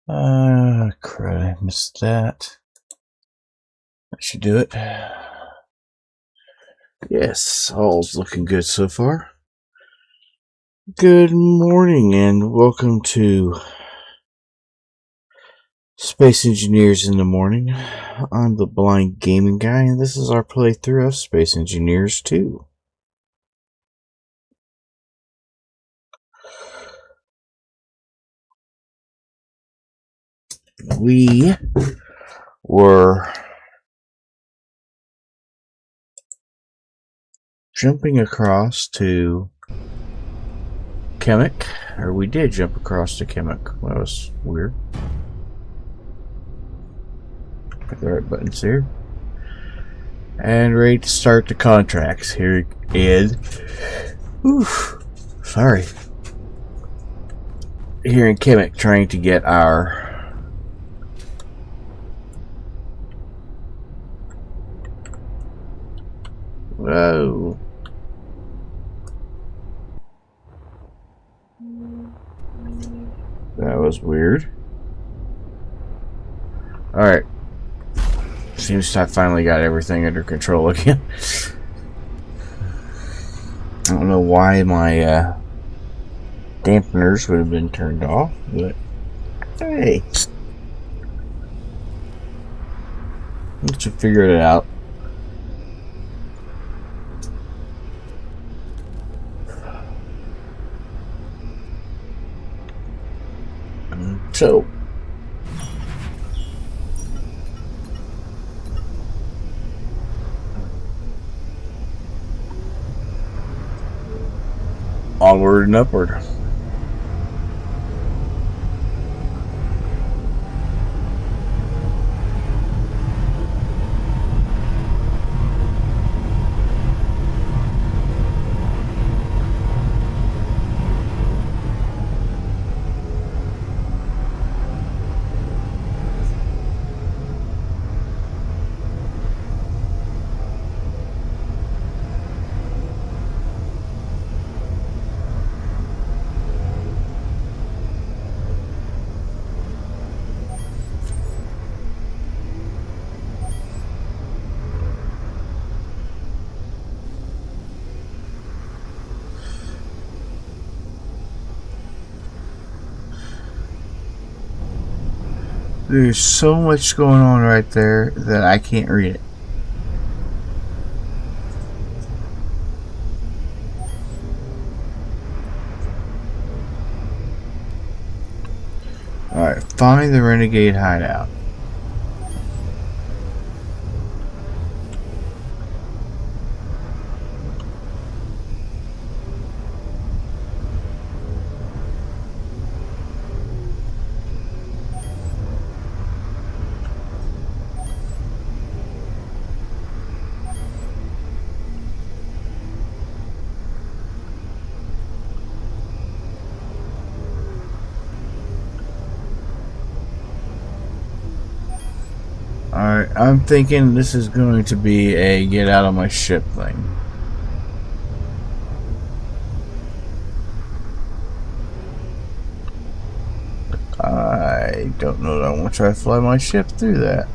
Crud, I missed that. That should do it. Yes, all's looking good so far. Good morning and welcome to Space Engineers in the Morning. I'm the Blind Gaming Guy, and this is our playthrough of Space Engineers 2. We were jumping across to Chemic, or we did jump across to Chemic. That was weird. Put the right buttons here. And ready to start the contracts. Here is... Oof. Sorry. Here in Chemic, trying to get our... Whoa. That was weird. Alright. Seems I finally got everything under control again. I don't know why my dampeners would have been turned off, but hey. Let's figure it out. So, onward and upward. There's so much going on right there that I can't read it. Alright, find the renegade hideout. Alright, I'm thinking this is going to be a get out of my ship thing. I don't know that I want to try to fly my ship through that.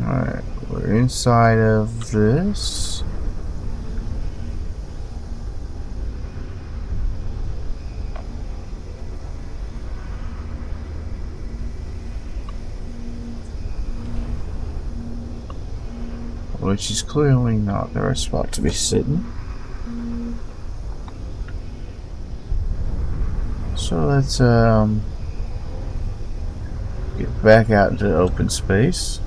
Alright, we're inside of this. Which is clearly not the right spot to be sitting. So let's get back out into open space.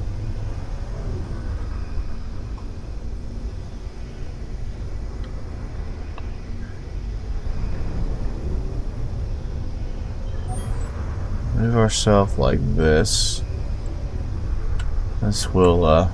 Move ourselves like this. This will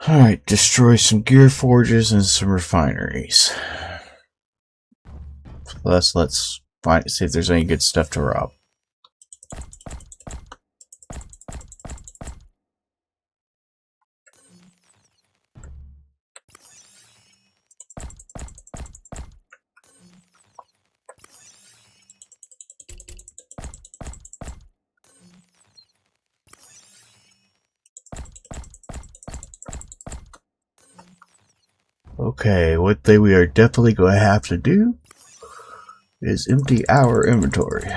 Alright, destroy some gear forges and some refineries. Plus, let's see if there's any good stuff to rob. Okay, what thing we are definitely going to have to do is empty our inventory.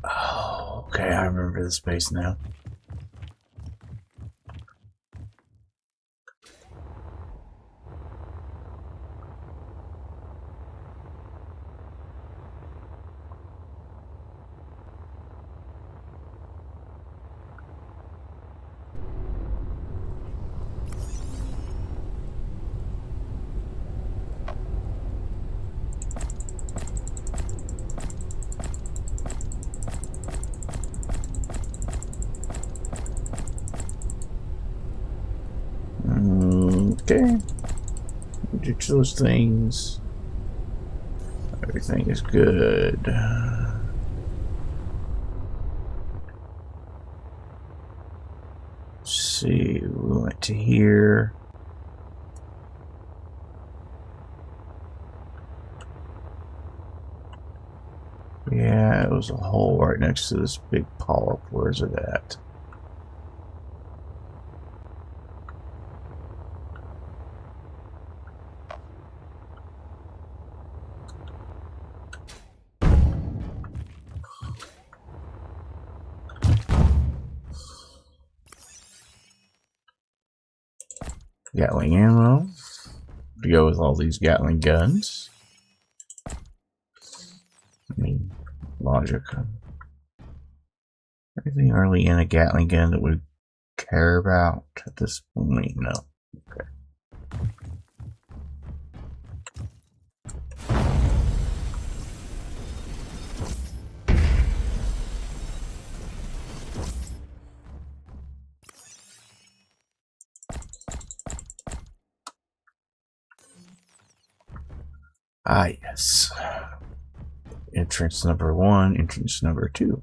Oh, okay, I remember the space now. Okay. Ditch those things. Everything is good. Let's see, we went to here. Yeah, it was a hole right next to this big polyp. Where's it at? Gatling ammo to go with all these Gatling guns. I mean, logic. Anything early in a Gatling gun that we care about at this point? No. Okay. Ah, yes. Entrance number 1, entrance number 2.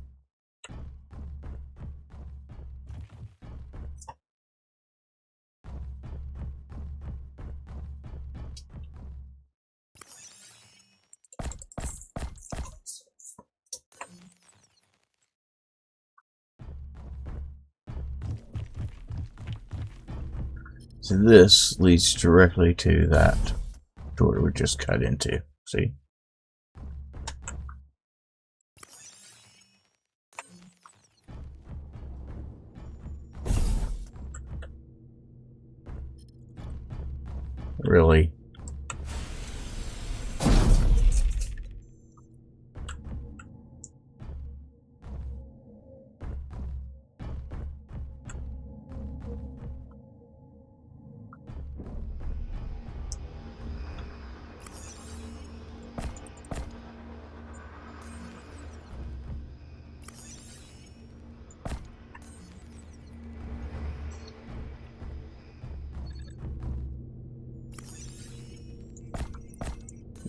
So this leads directly to that door we just cut into. See? Really?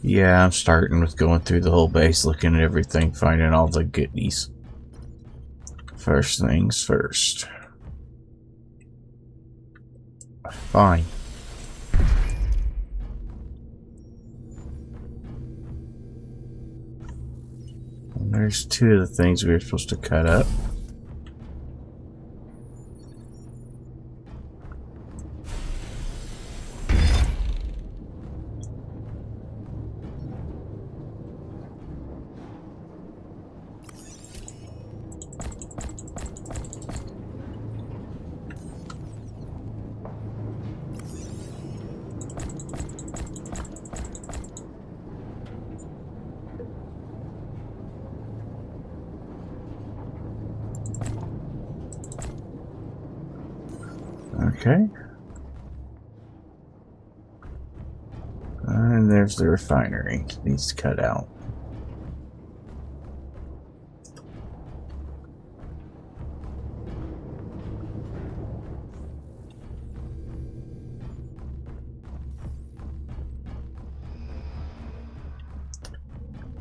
Yeah, I'm starting with going through the whole base, looking at everything, finding all the goodies. First things first. Fine. And there's 2 of the things we were supposed to cut up. Okay. And there's the refinery. Needs to cut out.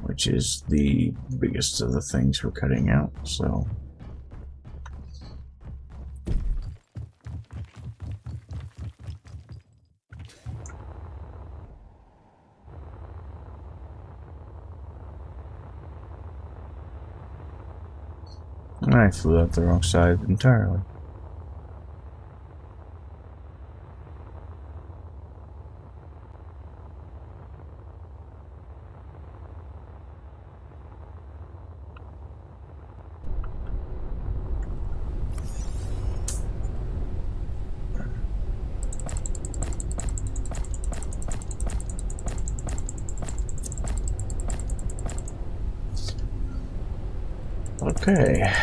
Which is the biggest of the things we're cutting out, so. I flew out the wrong side entirely. Okay.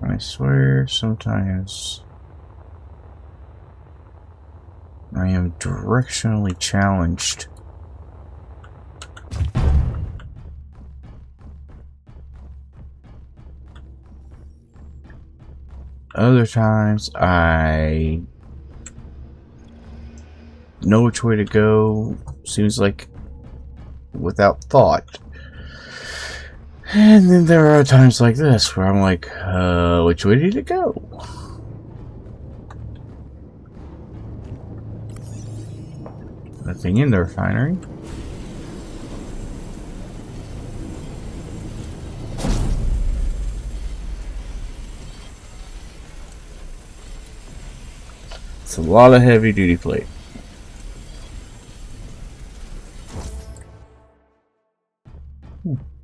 I swear sometimes I am directionally challenged. Other times I know which way to go, seems like without thought. And then there are times like this where I'm like, which way did it go? Nothing in the refinery. It's a lot of heavy duty plate.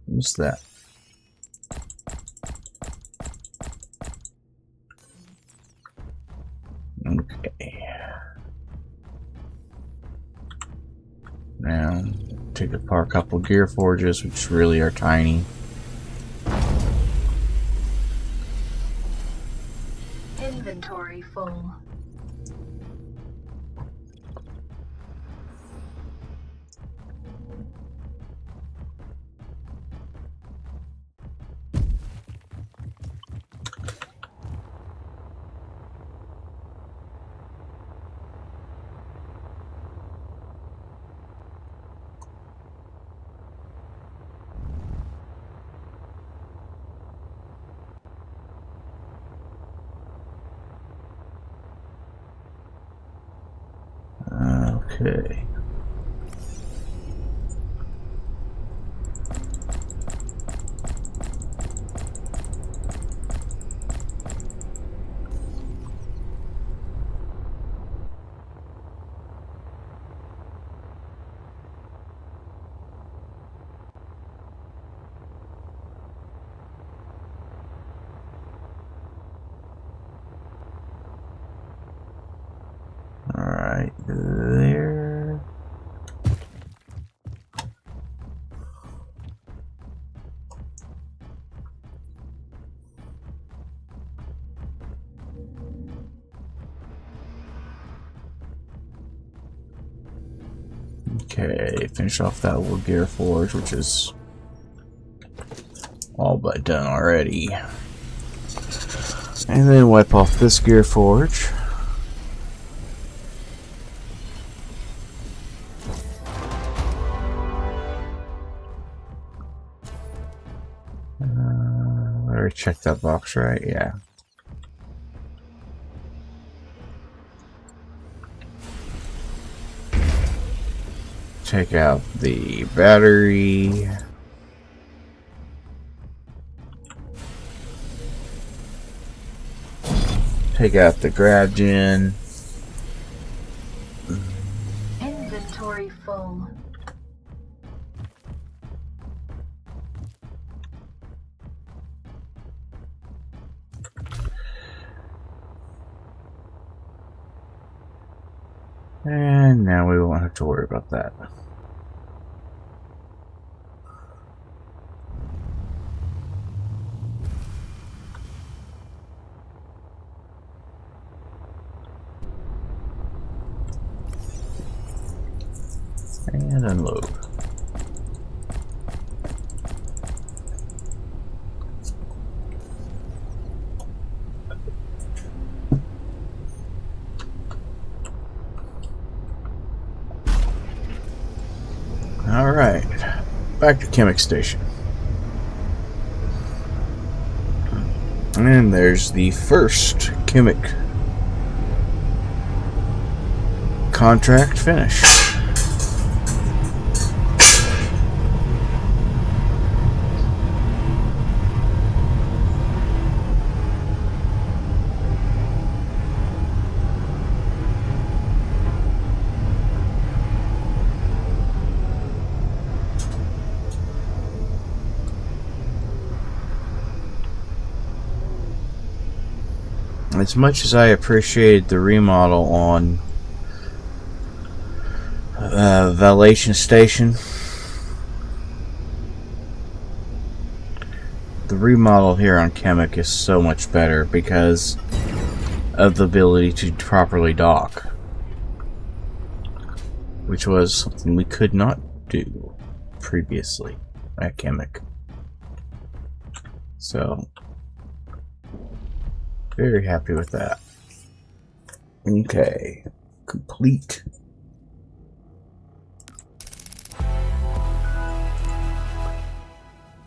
What's that? Okay. Now, take apart a couple gear forges, which really are tiny. Inventory full. Okay. Alright, there. Okay, finish off that little gear forge, which is all but done already. And then wipe off this gear forge. I already checked that box, right? Yeah. Take out the battery. Take out the grab gen. Inventory full. And now we won't have to worry about that. And unload. Alright, back to Chemic Station. And there's the first Chemic contract finished. As much as I appreciated the remodel on Valation Station, the remodel here on Chemic is so much better because of the ability to properly dock, which was something we could not do previously at Chemic. So very happy with that. Okay, complete.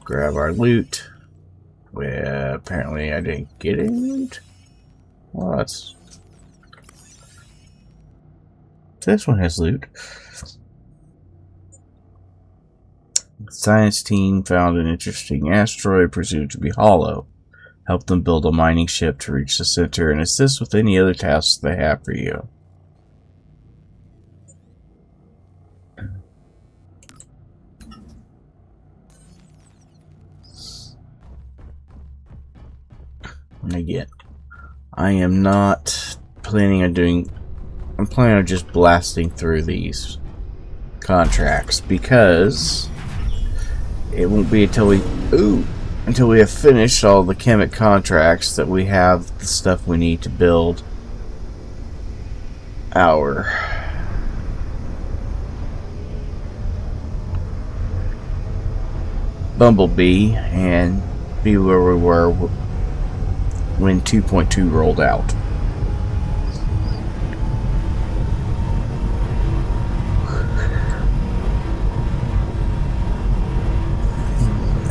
Grab our loot. Well, apparently I didn't get any loot. Well, this one has loot. The science team found an interesting asteroid presumed to be hollow. Help them build a mining ship to reach the center and assist with any other tasks they have for you. And again, I am not planning on doing... I'm planning on just blasting through these contracts because it won't be until we have finished all the Chemic contracts that we have the stuff we need to build our Bumblebee and be where we were when 2.2 rolled out.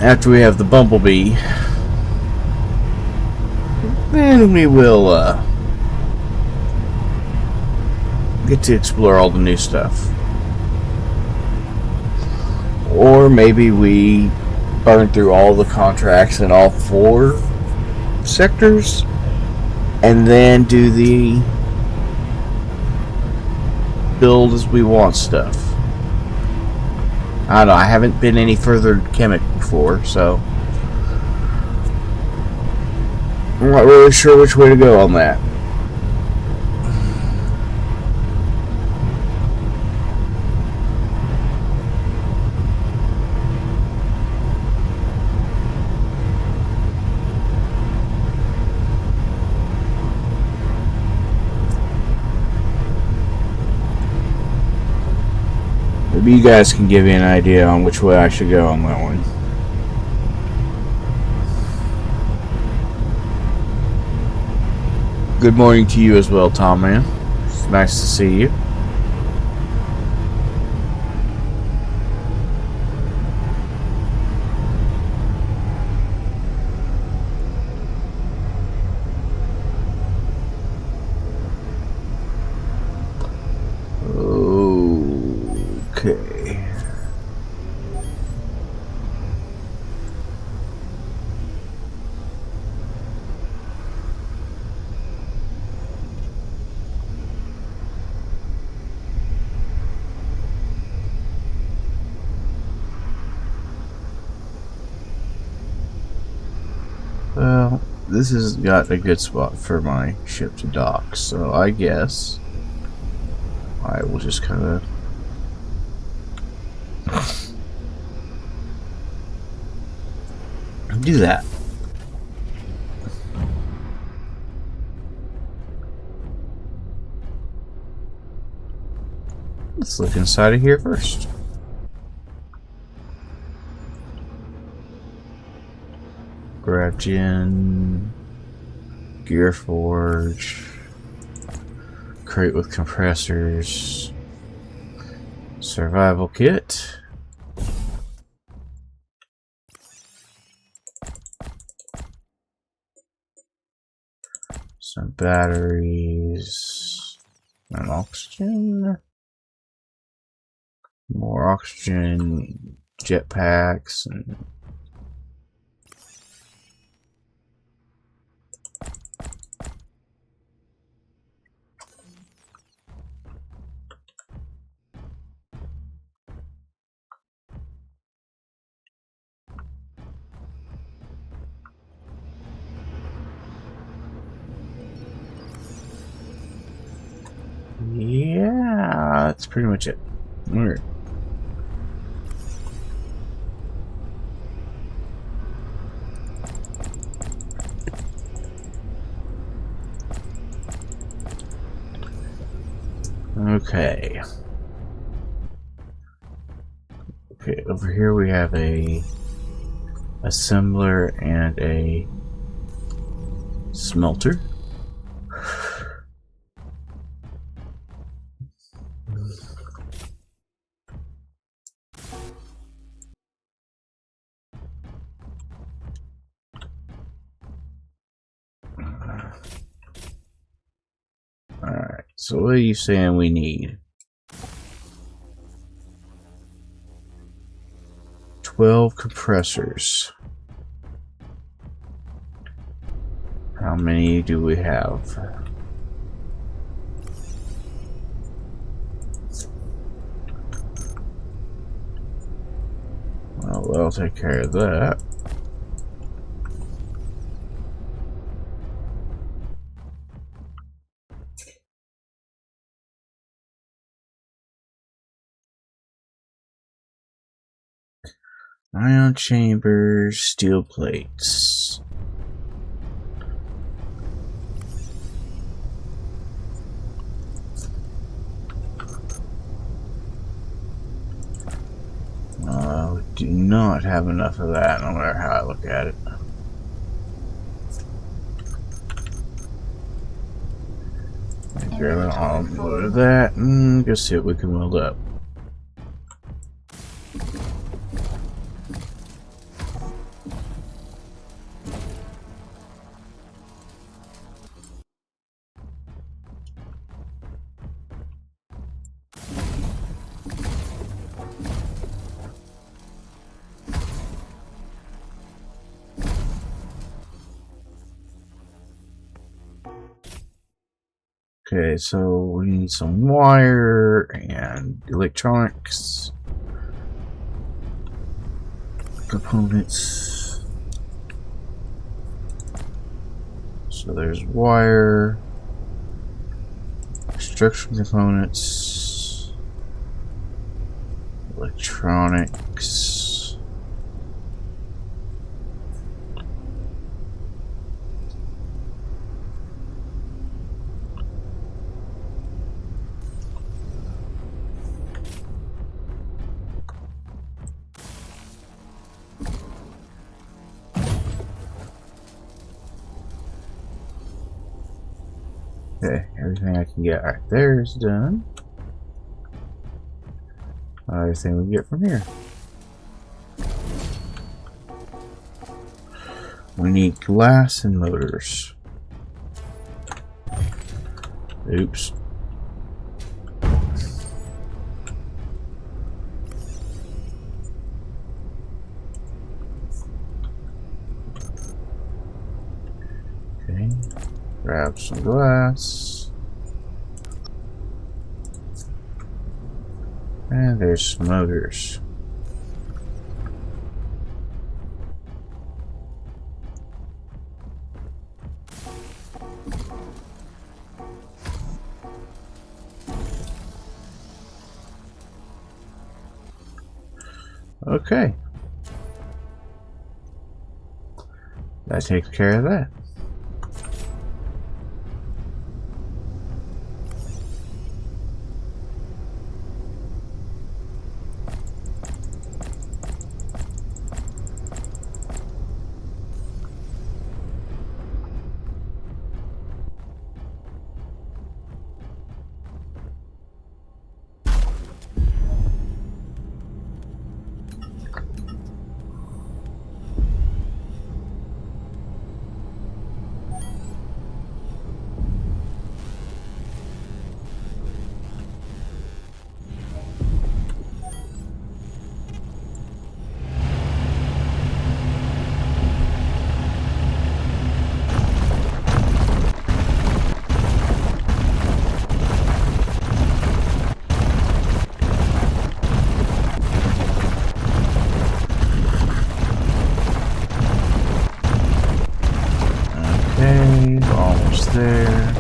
After we have the Bumblebee, then we will get to explore all the new stuff. Or maybe we burn through all the contracts in all 4 sectors and then do the build as we want stuff. I don't know, I haven't been any further Chemic before, so I'm not really sure which way to go on that. Maybe you guys can give me an idea on which way I should go on that one. Good morning to you as well, Tom Man. It's nice to see you. Okay. Well, this has got a good spot for my ship to dock, so I guess I will just kind of do that. Let's look inside of here first. Grab gin, gear forge, crate with compressors, survival kit, some batteries, and oxygen, more oxygen, jetpacks, and yeah, that's pretty much it. Alright. Okay. Okay, over here we have a assembler and a smelter. Alright, so what are you saying we need? 12 compressors. How many do we have? Well, that'll take care of that. Ion chambers, steel plates. We do not have enough of that, no matter how I look at it. Grab an armload of that and go see what we can weld up. Okay, so we need some wire and electronics components. So there's wire, construction components, electronics. Okay, everything I can get right there is done. Everything we get from here. We need glass and motors. Oops. Okay, grab some glass. And there's motors. Okay. That takes care of that. Okay, almost there.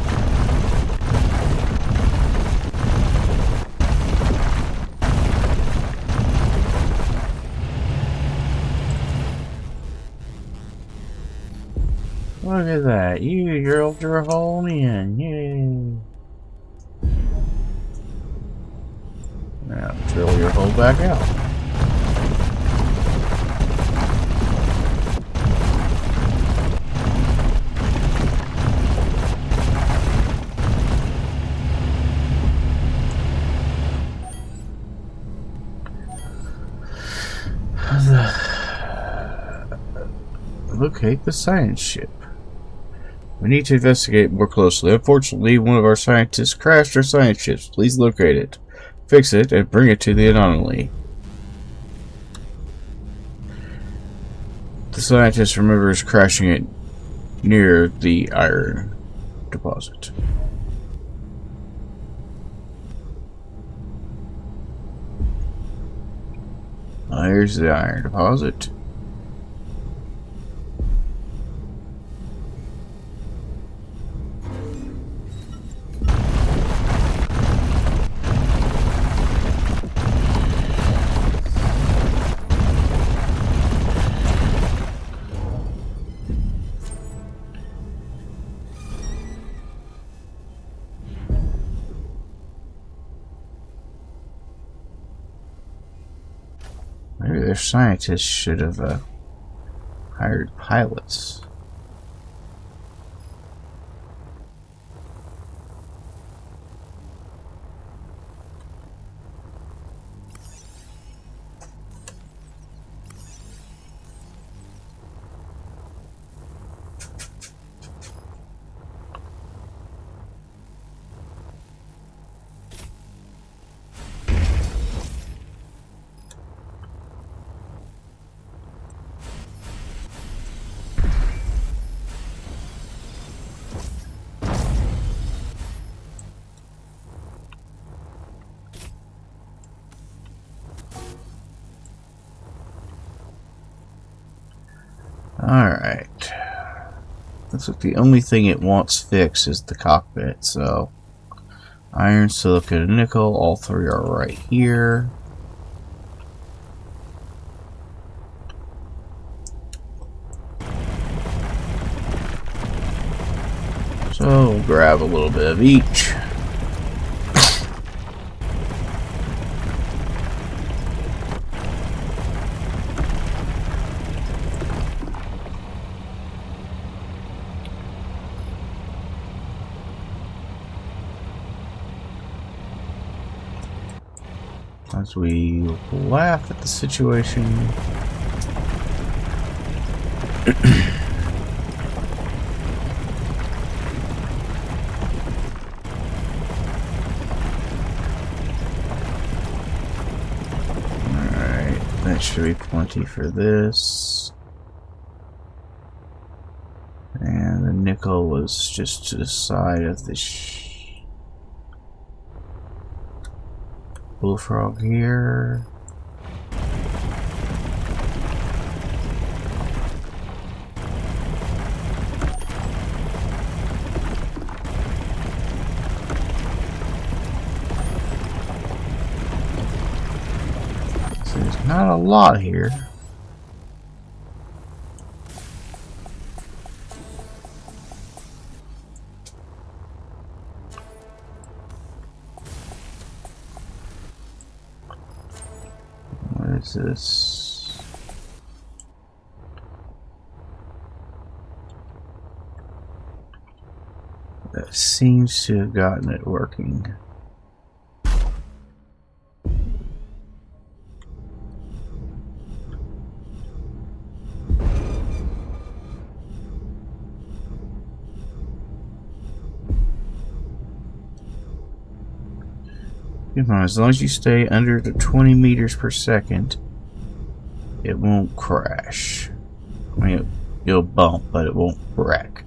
Look at that. You drilled your hole in. Yay. Now drill your hole back out. Locate the science ship. We need to investigate more closely. Unfortunately, one of our scientists crashed our science ships. Please locate it, fix it, and bring it to the anomaly. The scientist remembers crashing it near the iron deposit. Here's the iron deposit. Maybe their scientists should have hired pilots. Alright. Looks like the only thing it wants fixed is the cockpit, so iron, silicon, and nickel, all three are right here. So we'll grab a little bit of each. As we laugh at the situation. Alright, that should be plenty for this. And the nickel was just to the side of the bullfrog here. So there's Not a lot here. What is this? That seems to have gotten it working. Come on, as long as you stay under the 20 meters per second, it won't crash. I mean, it'll bump, but it won't wreck.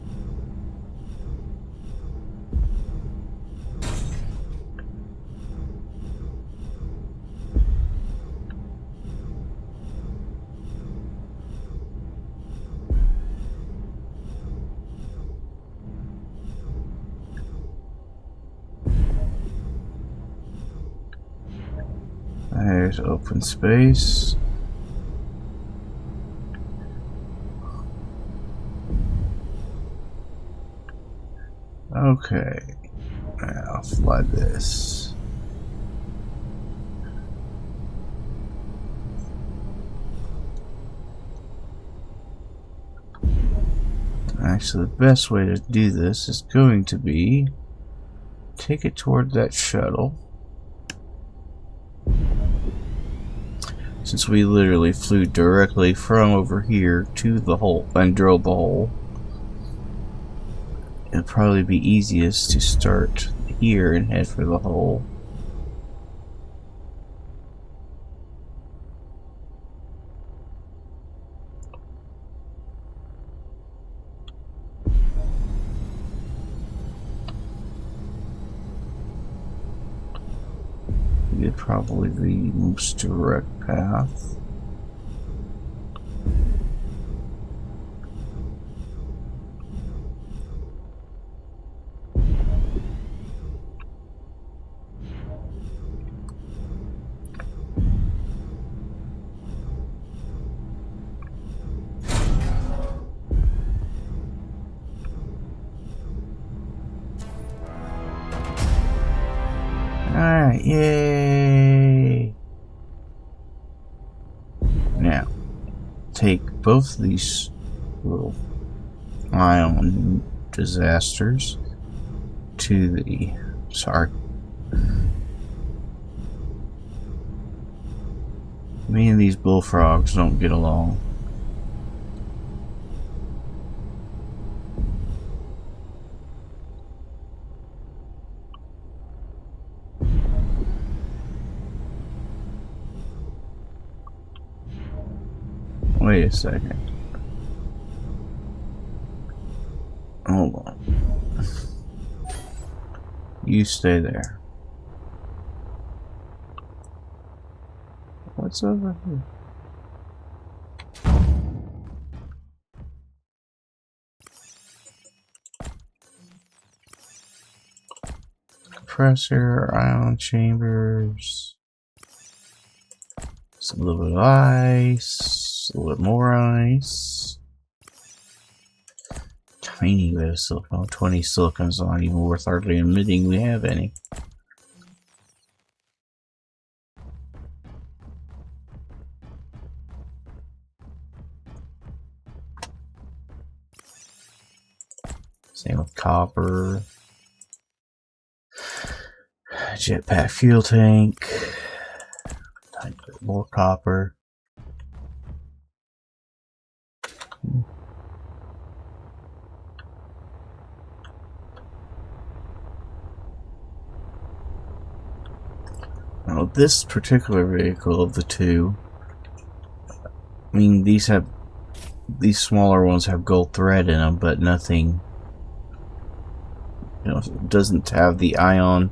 There's open space. Okay, now flood this. Actually, the best way to do this is going to be take it toward that shuttle. Since we literally flew directly from over here to the hole and drilled the hole, it'd probably be easiest to start here and head for the hole. It'd probably be the most direct path. Alright, yay! Now, take both of these little ion disasters to the... Sorry. Me and these bullfrogs don't get along. Wait a second. Hold on. You stay there. What's over here? Compressor, ion chambers. Just a little bit of ice. A little bit more ice. Tiny bit of silicone. 20 silicon's not even worth hardly admitting we have any. Same with copper. Jetpack fuel tank. Tiny bit more copper. Now this particular vehicle of the two, I mean these smaller ones have gold thread in them, but nothing, you know, it doesn't have the ion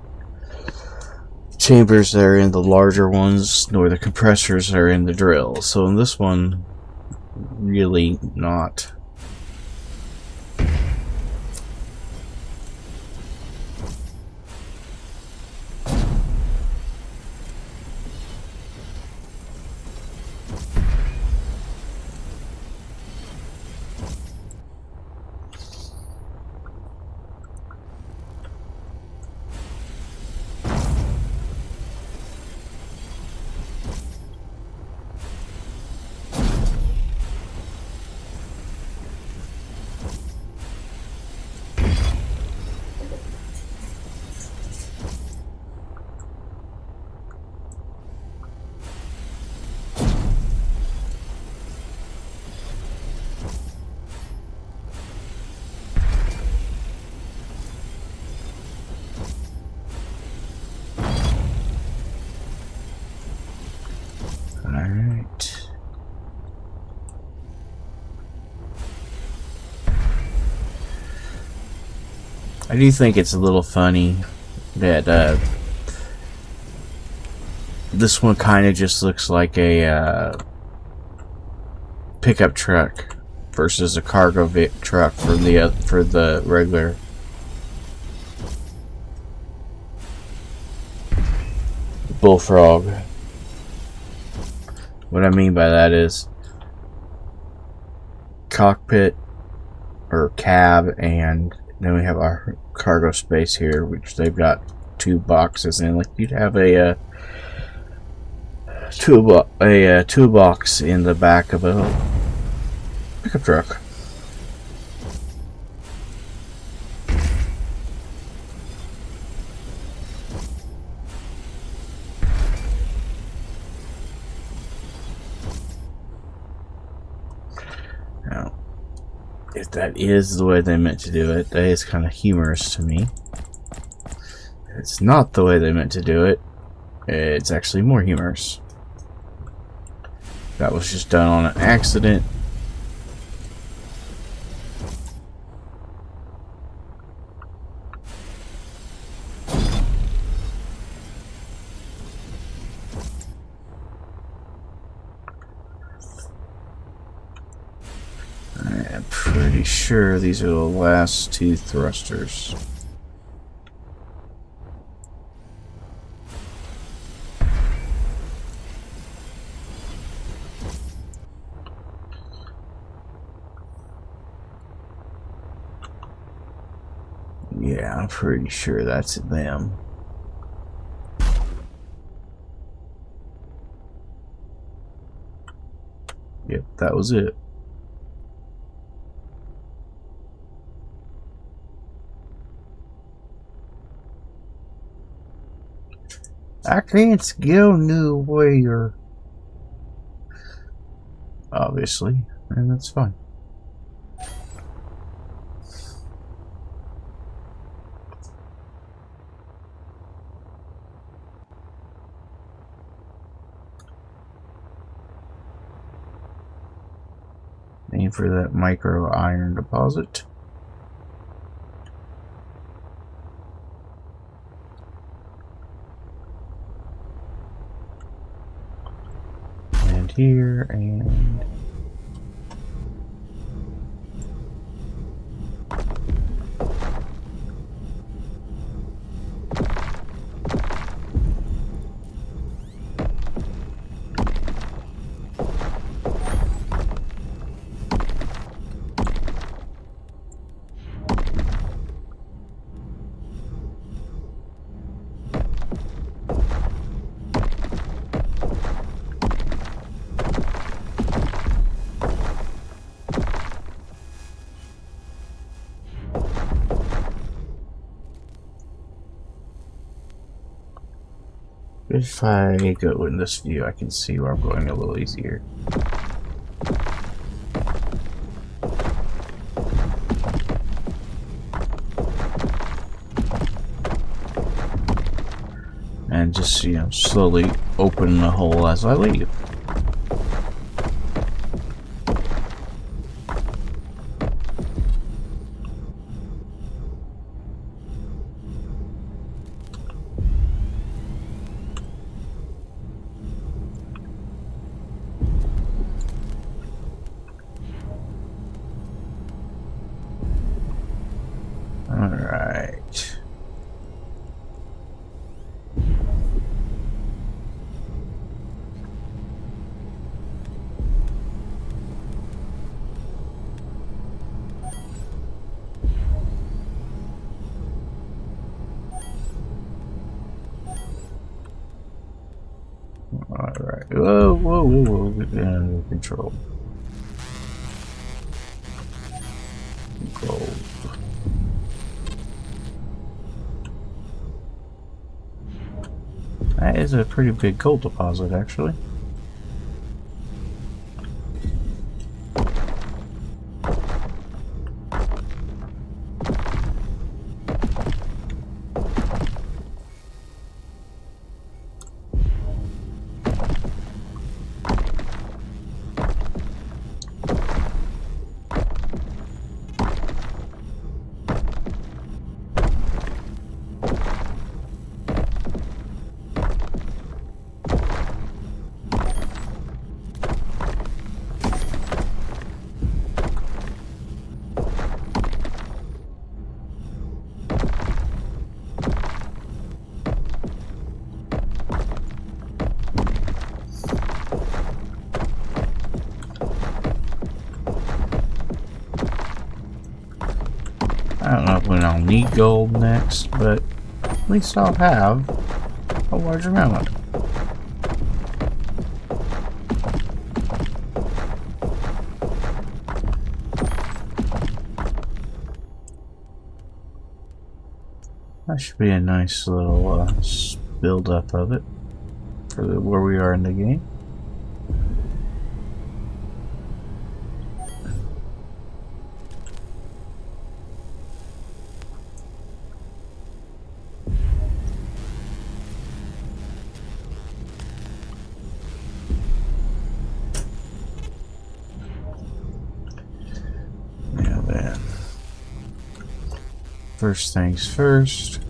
chambers that are in the larger ones, nor the compressors that are in the drill. So in this one, really not. I do think it's a little funny that this one kind of just looks like a pickup truck versus a cargo truck for the regular. Bullfrog. What I mean by that is cockpit or cab, and then we have our cargo space here, which they've got 2 boxes in, like you'd have a toolbox in the back of a pickup truck. Now, if that is the way they meant to do it, that is kind of humorous to me. If it's not the way they meant to do it, it's actually more humorous. That was just done on an accident. I'm pretty sure these are the last 2 thrusters. Yeah, I'm pretty sure that's them. Yep, that was it. I can't go nowhere. Obviously, and that's fine. Aim for that micro iron deposit. And here, and if I go in this view, I can see where I'm going a little easier. And just, you know, slowly open the hole as I leave. Alright. Alright. Whoa, whoa, whoa, whoa. Get under control. Gold. That is a pretty big gold deposit, actually. I don't know when I'll need gold next, but at least I'll have a large amount of it. That should be a nice little build up of it for where we are in the game. Now then, first things first.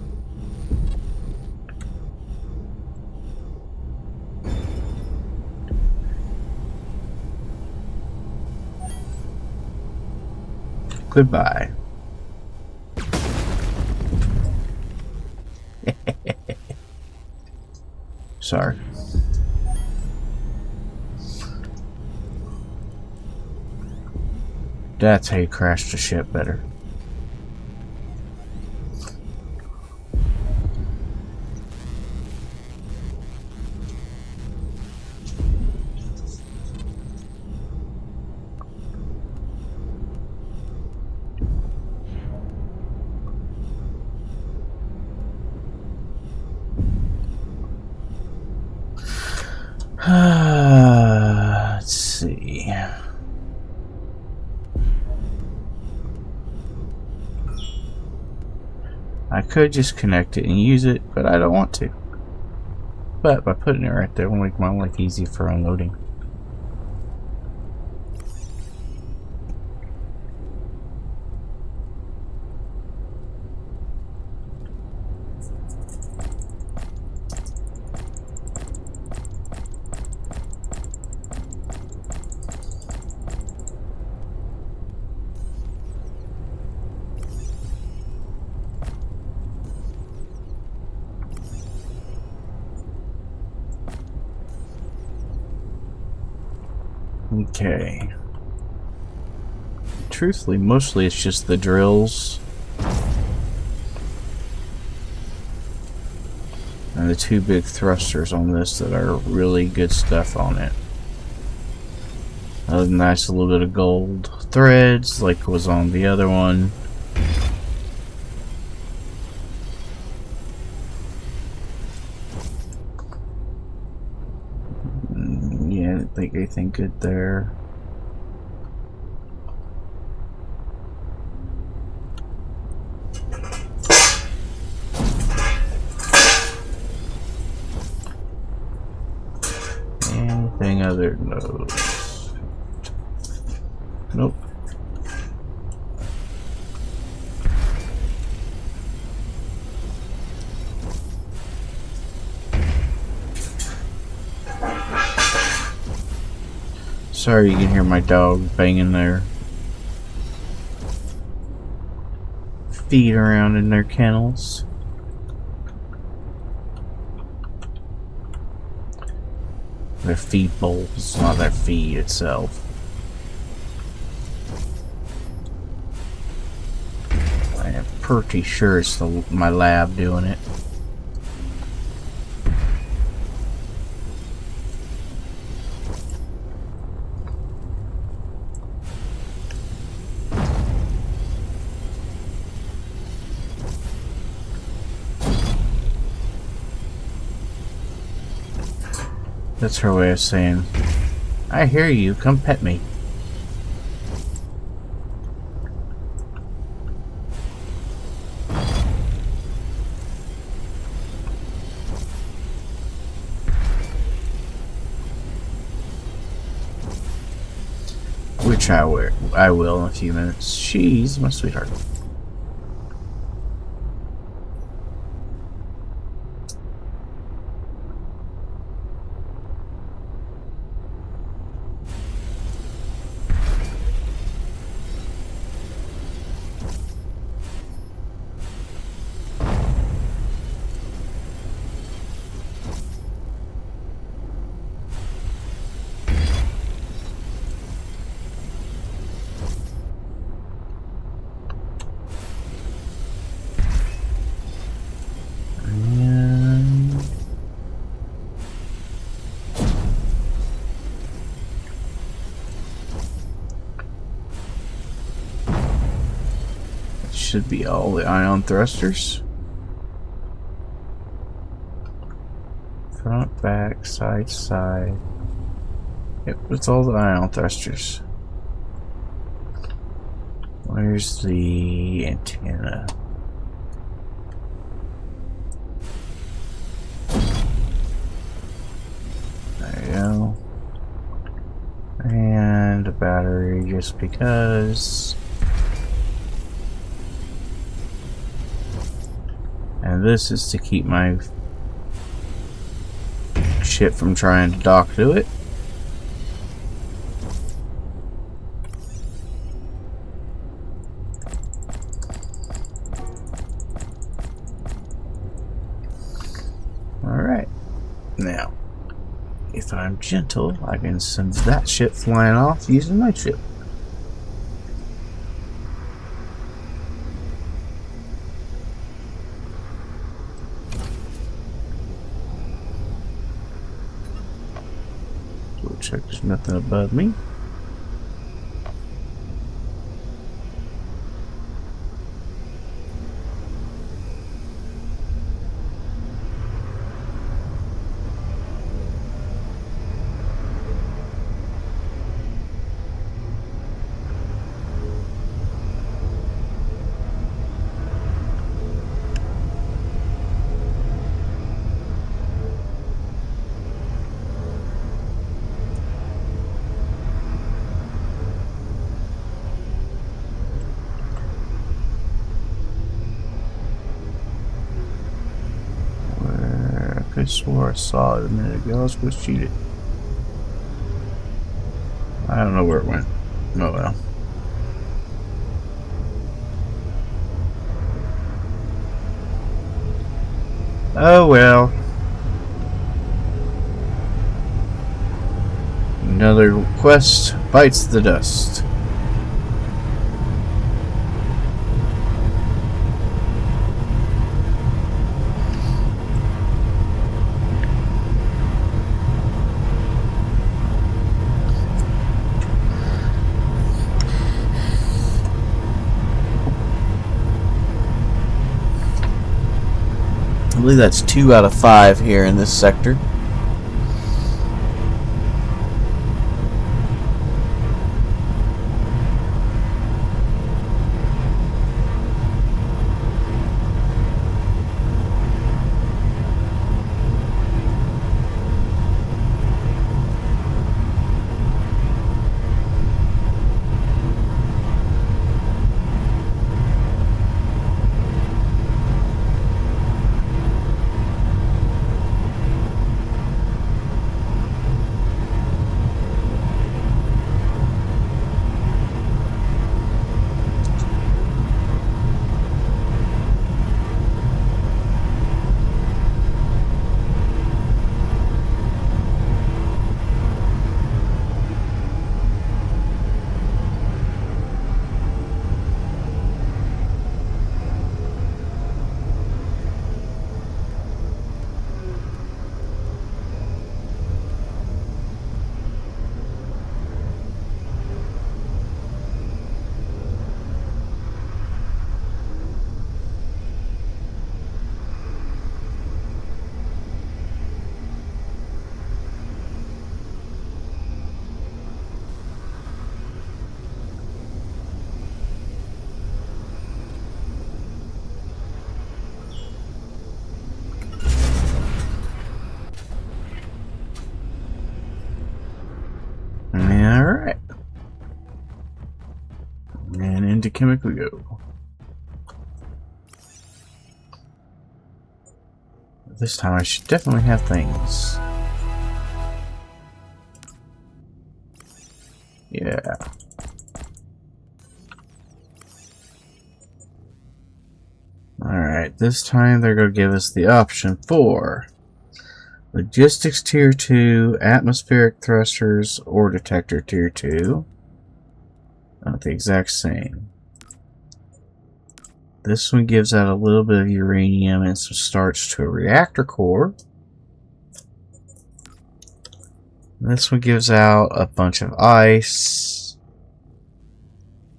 Goodbye. Sorry. That's how you crash the ship better. Let's see. I could just connect it and use it, but I don't want to. But by putting it right there will make my life easy for unloading. Okay. Truthfully, mostly it's just the drills and the two big thrusters on this that are really good stuff on it. A nice little bit of gold threads like was on the other one. Yeah, I didn't think anything good there. Anything other than those? Nope. Sorry, you can hear my dog banging their feet around in their kennels. Their feed bowls, not their feed itself. I am pretty sure it's my lab doing it. That's her way of saying, I hear you, come pet me. Which I will in a few minutes. She's my sweetheart. should be all the ion thrusters. Front, back, side, side. Yep, it's all the ion thrusters. Where's the antenna? There you go. And a battery just because. And this is to keep my ship from trying to dock to it. Alright. Now, if I'm gentle, I can send that ship flying off using my ship. We'll check there's nothing above me. I swore I saw it a minute ago. I was supposed to shoot it. I don't know where it went. Oh well. Oh well. Another quest bites the dust. I believe that's 2 out of 5 here in this sector. Alright. And into Chemic we go. This time I should definitely have things. Yeah. Alright, this time they're going to give us the option for Logistics Tier 2, Atmospheric Thrusters, or Detector Tier 2. Not the exact same. This one gives out a little bit of uranium and some starch to a reactor core. This one gives out a bunch of ice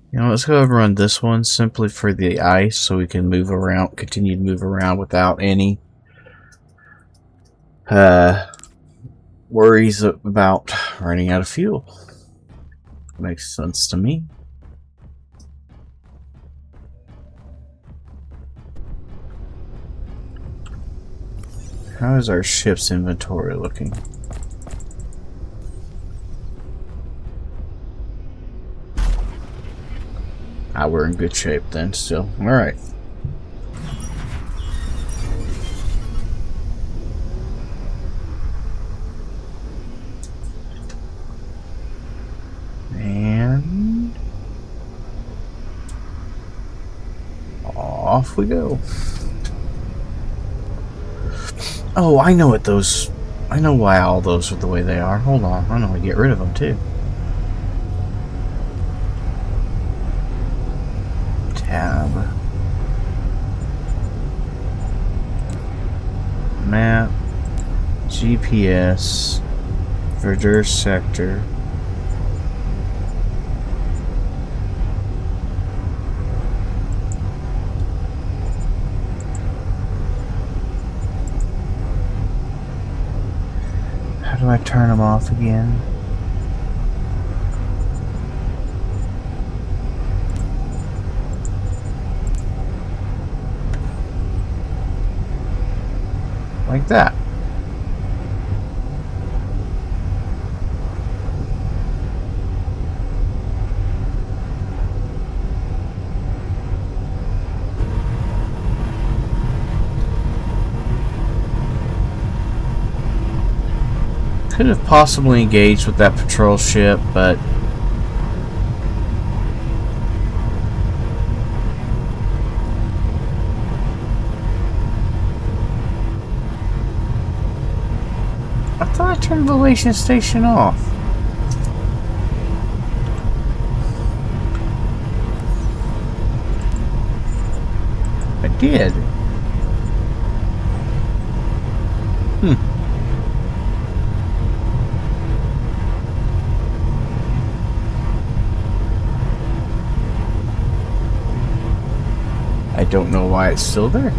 You know, let's go and run this one simply for the ice so we can move around, continue to move around without any worries about running out of fuel. Makes sense to me. How is our ship's inventory looking? Ah, we're in good shape then still. Alright. And off we go. Oh, I know what those... I know why all those are the way they are. Hold on, I know how to get rid of them too. Tab. Map. GPS. Verdure sector. How do I turn them off again? Like that. Could have possibly engaged with that patrol ship, but I thought I turned the relation station off. I did. I don't know why it's still there.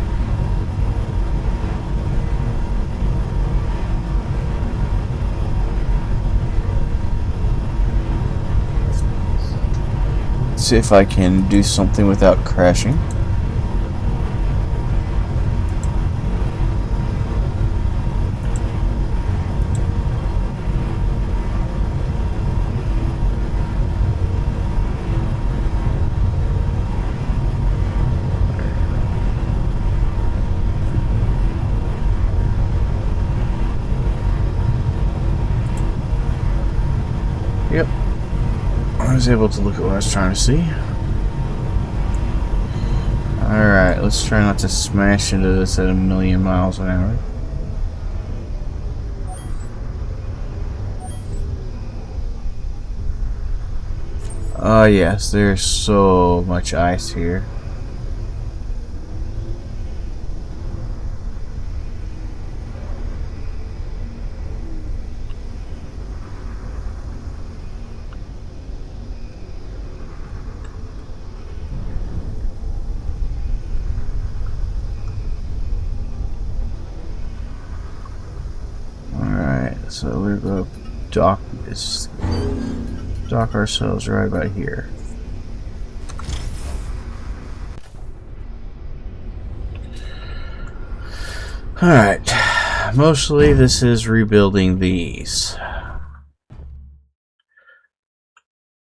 Let's see if I can do something without crashing. Yep. I was able to look at what I was trying to see. Alright, let's try not to smash into this at 1,000,000 miles an hour. Oh yes, there's so much ice here. So we're going to dock ourselves right about here. Alright, mostly this is rebuilding these,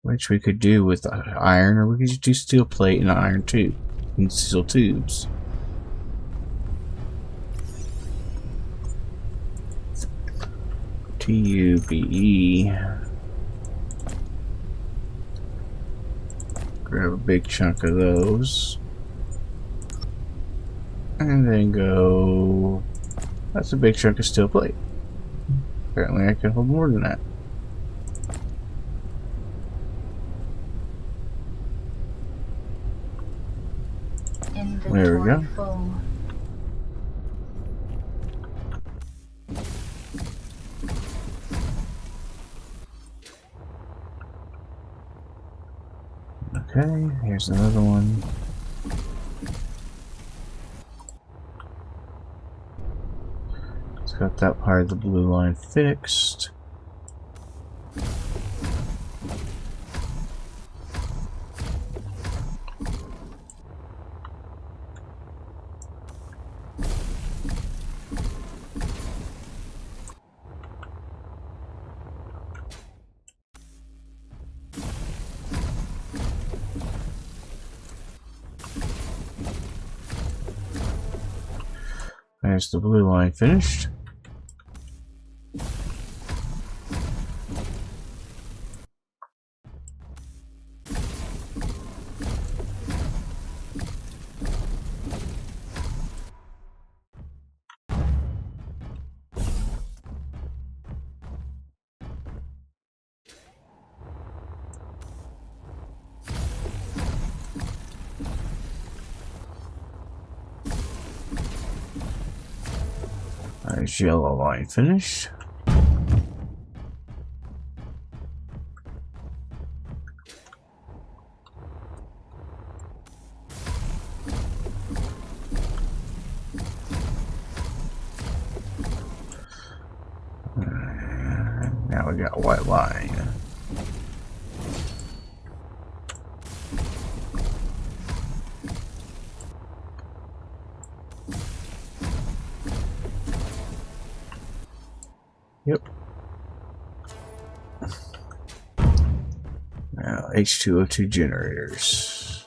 which we could do with iron, or we could just do steel plate and iron tube and steel tubes. TUBE. Grab a big chunk of those. And then go... That's a big chunk of steel plate. Apparently I can hold more than that. There we go. Full. Okay, here's another one. It's got that part of the blue line fixed. There's the blue line finished. There's yellow line finished. Now we got white line. Yep. Now H2O2 generators.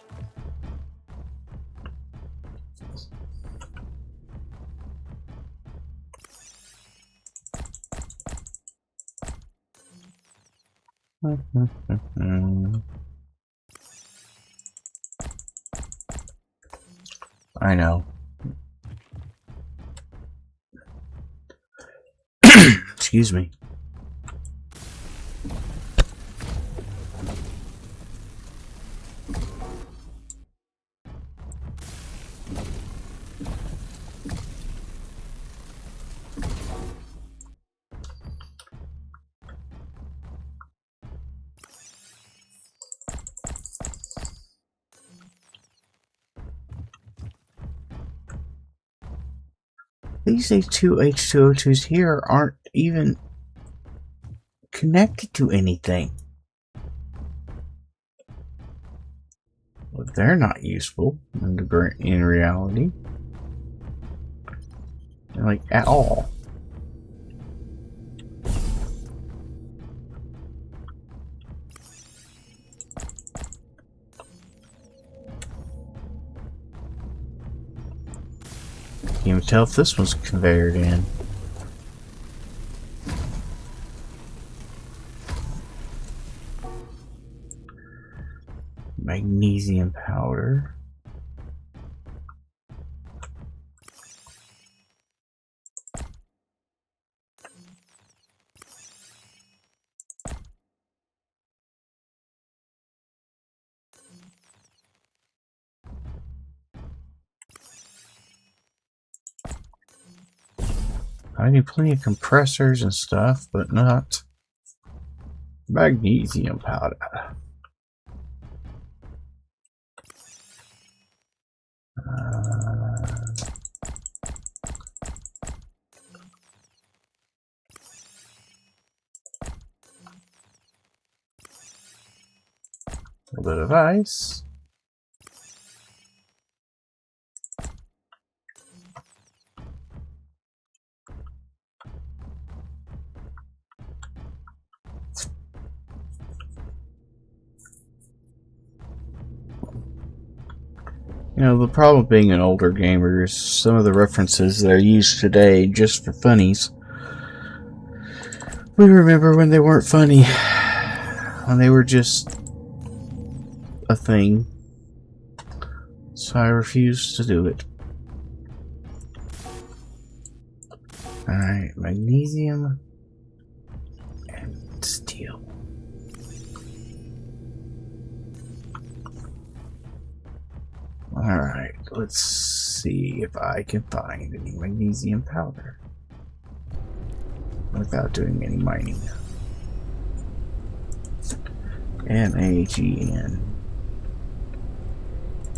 I know. Excuse me. These two H2O2s here aren't even connected to anything. Well, they're not useful in reality. Like, at all. Can't even tell if this one's conveyored in. Magnesium powder. I need plenty of compressors and stuff, but not magnesium powder. A little bit of ice. You know, the problem with being an older gamer is some of the references that are used today just for funnies. We remember when they weren't funny, when they were just a thing. So I refuse to do it. Alright, magnesium and steel. Alright, let's see if I can find any magnesium powder without doing any mining. MAGN.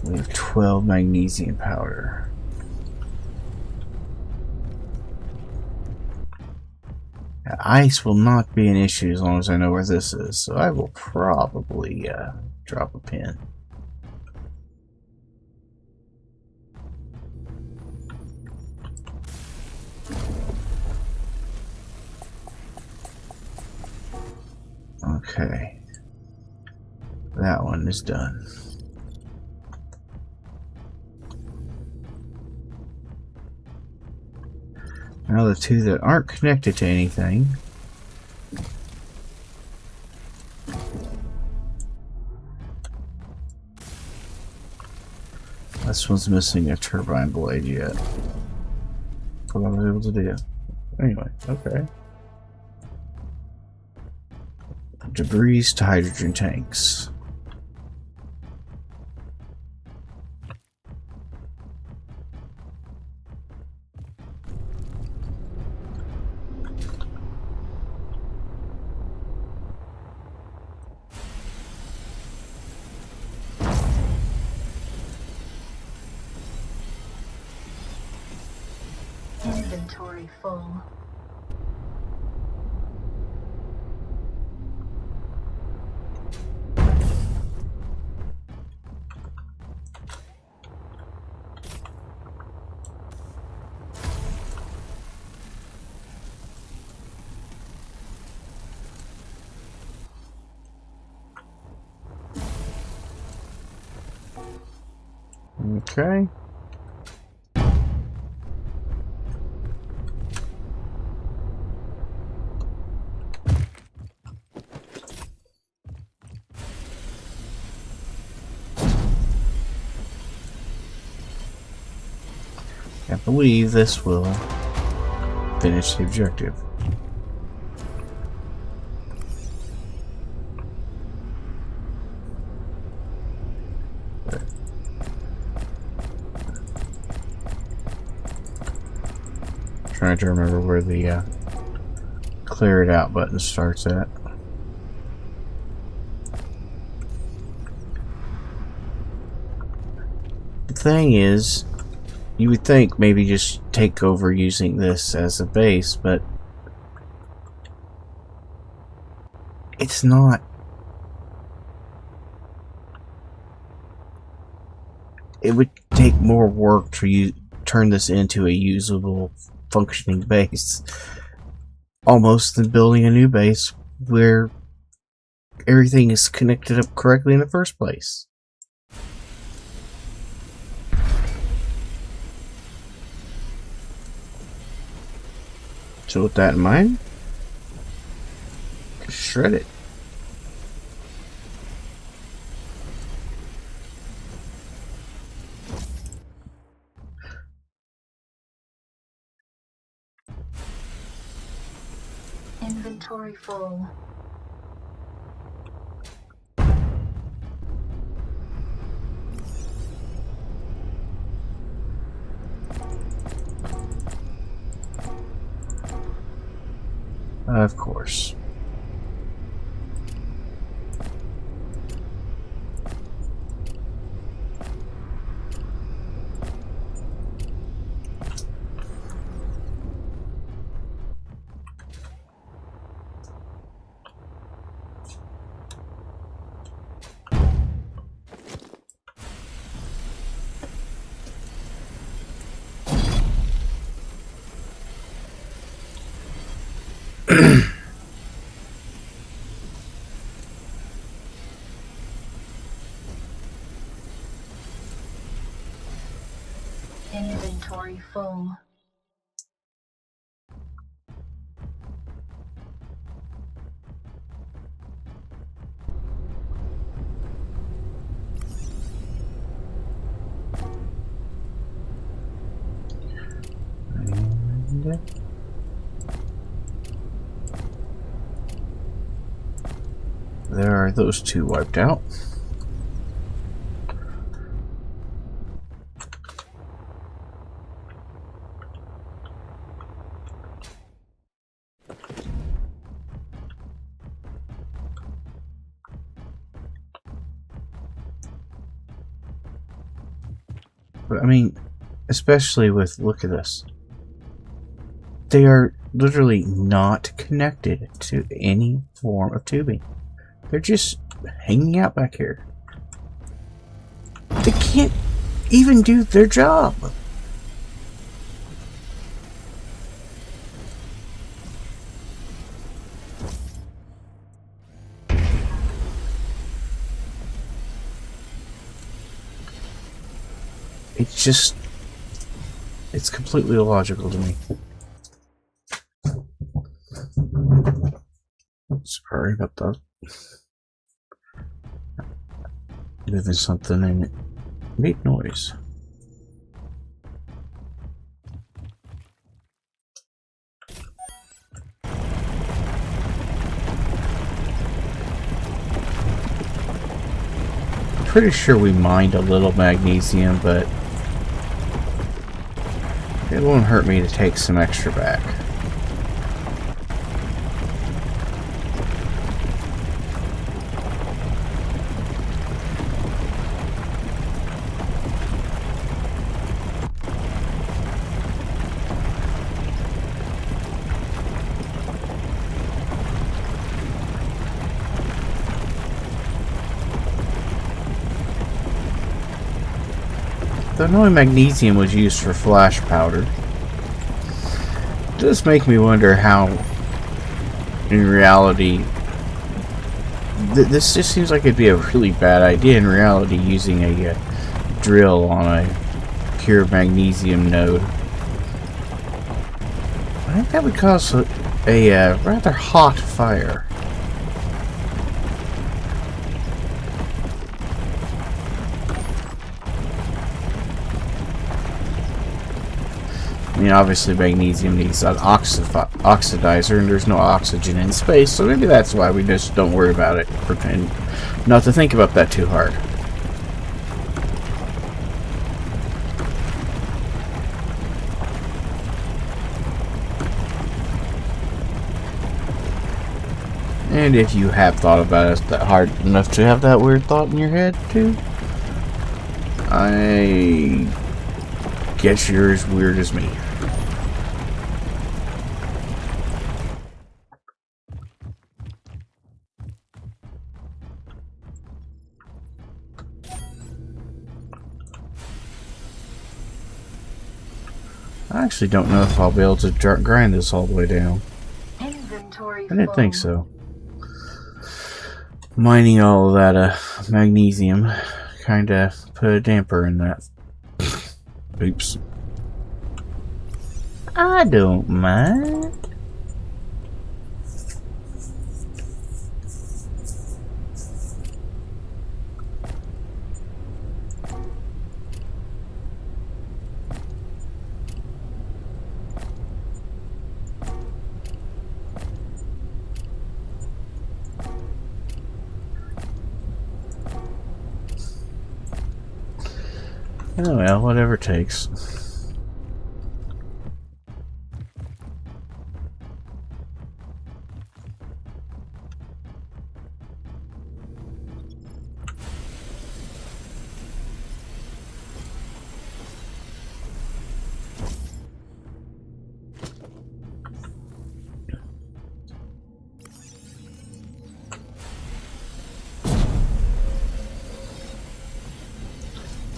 We have 12 magnesium powder. Ice will not be an issue as long as I know where this is, so I will probably drop a pin. Okay. That one is done. Now the two that aren't connected to anything. This one's missing a turbine blade yet. What I was able to do. Anyway, okay. Debris to hydrogen tanks. Inventory full. Okay. I believe this will finish the objective. Trying to remember where the clear it out button starts at. The thing is, you would think maybe just take over using this as a base, but it's not. It would take more work to turn this into a usable, functioning base, almost than building a new base where everything is connected up correctly in the first place. So with that in mind, shred it. Inventory full. Of course. Inventory full. And there are those two wiped out. I mean, especially with, look at this. They are literally not connected to any form of tubing. They're just hanging out back here. They can't even do their job. It's just, it's completely illogical to me. Sorry about that. Moving something and it made noise. I'm pretty sure we mined a little magnesium, but it won't hurt me to take some extra back. Though knowing magnesium was used for flash powder, it does make me wonder how, in reality, this just seems like it'd be a really bad idea in reality, using a drill on a pure magnesium node. I think that would cause a rather hot fire. I mean, obviously magnesium needs an oxidizer, and there's no oxygen in space, so maybe that's why we just don't worry about it. Pretend not to think about that too hard. And if you have thought about it that hard enough to have that weird thought in your head too, I guess you're as weird as me. I actually don't know if I'll be able to grind this all the way down. Inventory I didn't think full. so. Mining all of that magnesium kinda put a damper in that. Oops. I don't mind. Oh well, whatever it takes.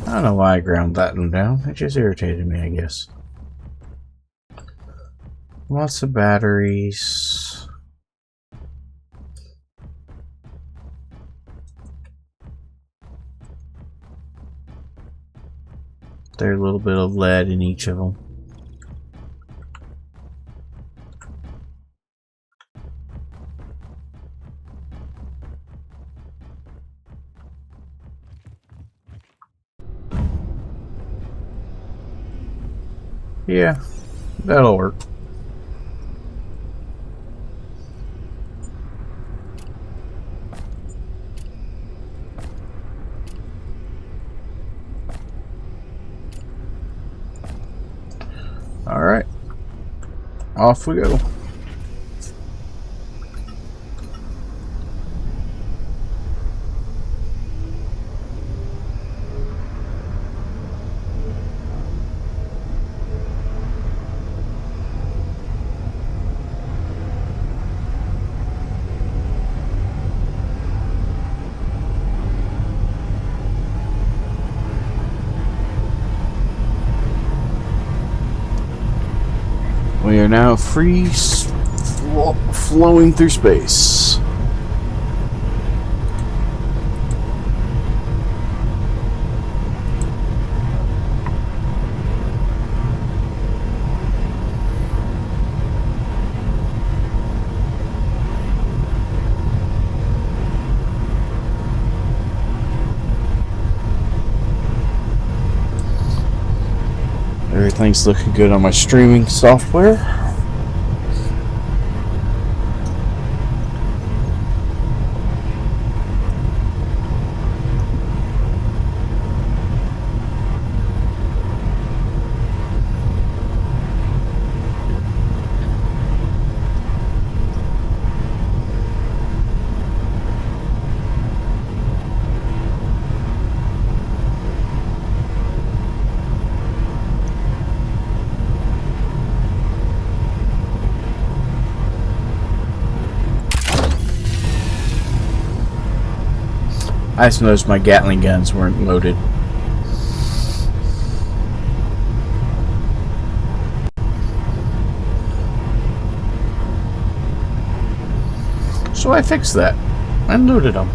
I don't know why I ground that one down. It just irritated me, I guess. Lots of batteries. There's a little bit of lead in each of them. Yeah, that'll work. Alright, off we go. now free flowing through space. Everything's looking good on my streaming software. I just noticed my Gatling guns weren't loaded. So I fixed that. I loaded them.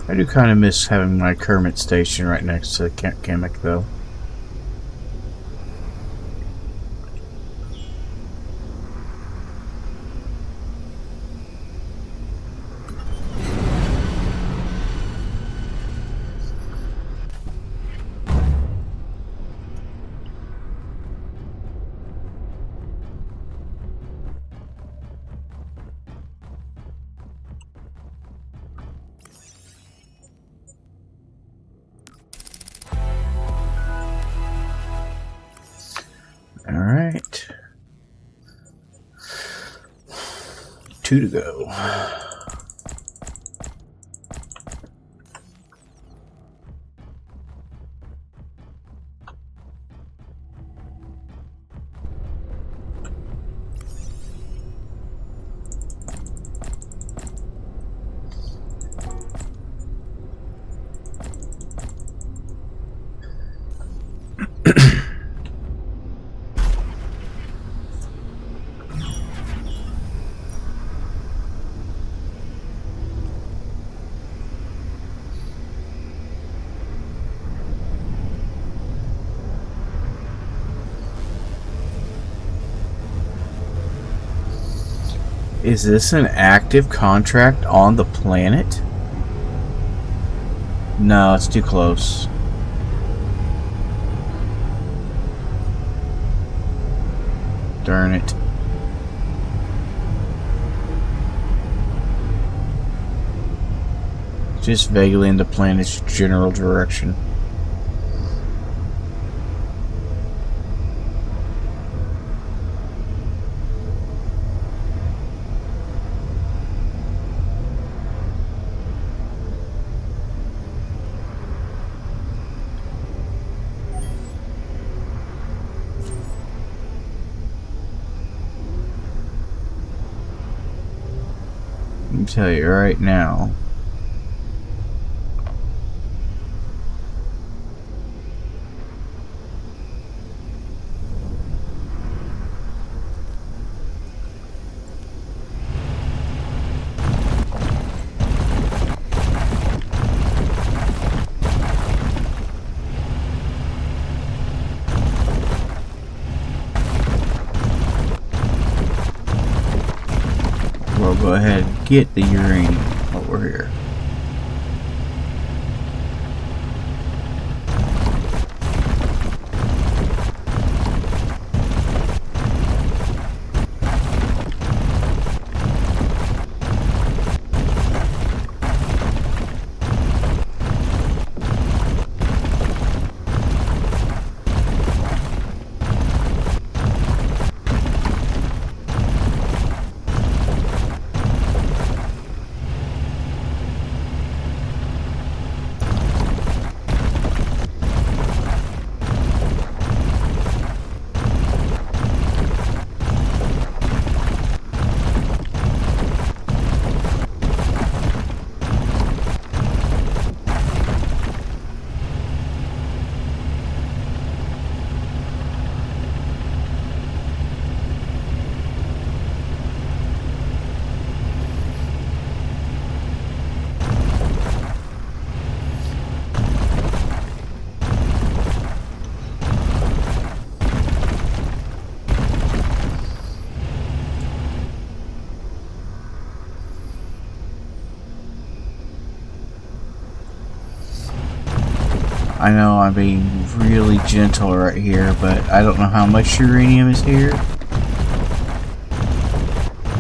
I do kind of miss having my Kermit station right next to Kamek, though. Alright. 2 to go. Is this an active contract on the planet? No, it's too close. Darn it. Just vaguely in the planet's general direction. Let me tell you right now. We'll go ahead and get the uranium while we're here. I know I'm being really gentle right here, but I don't know how much uranium is here.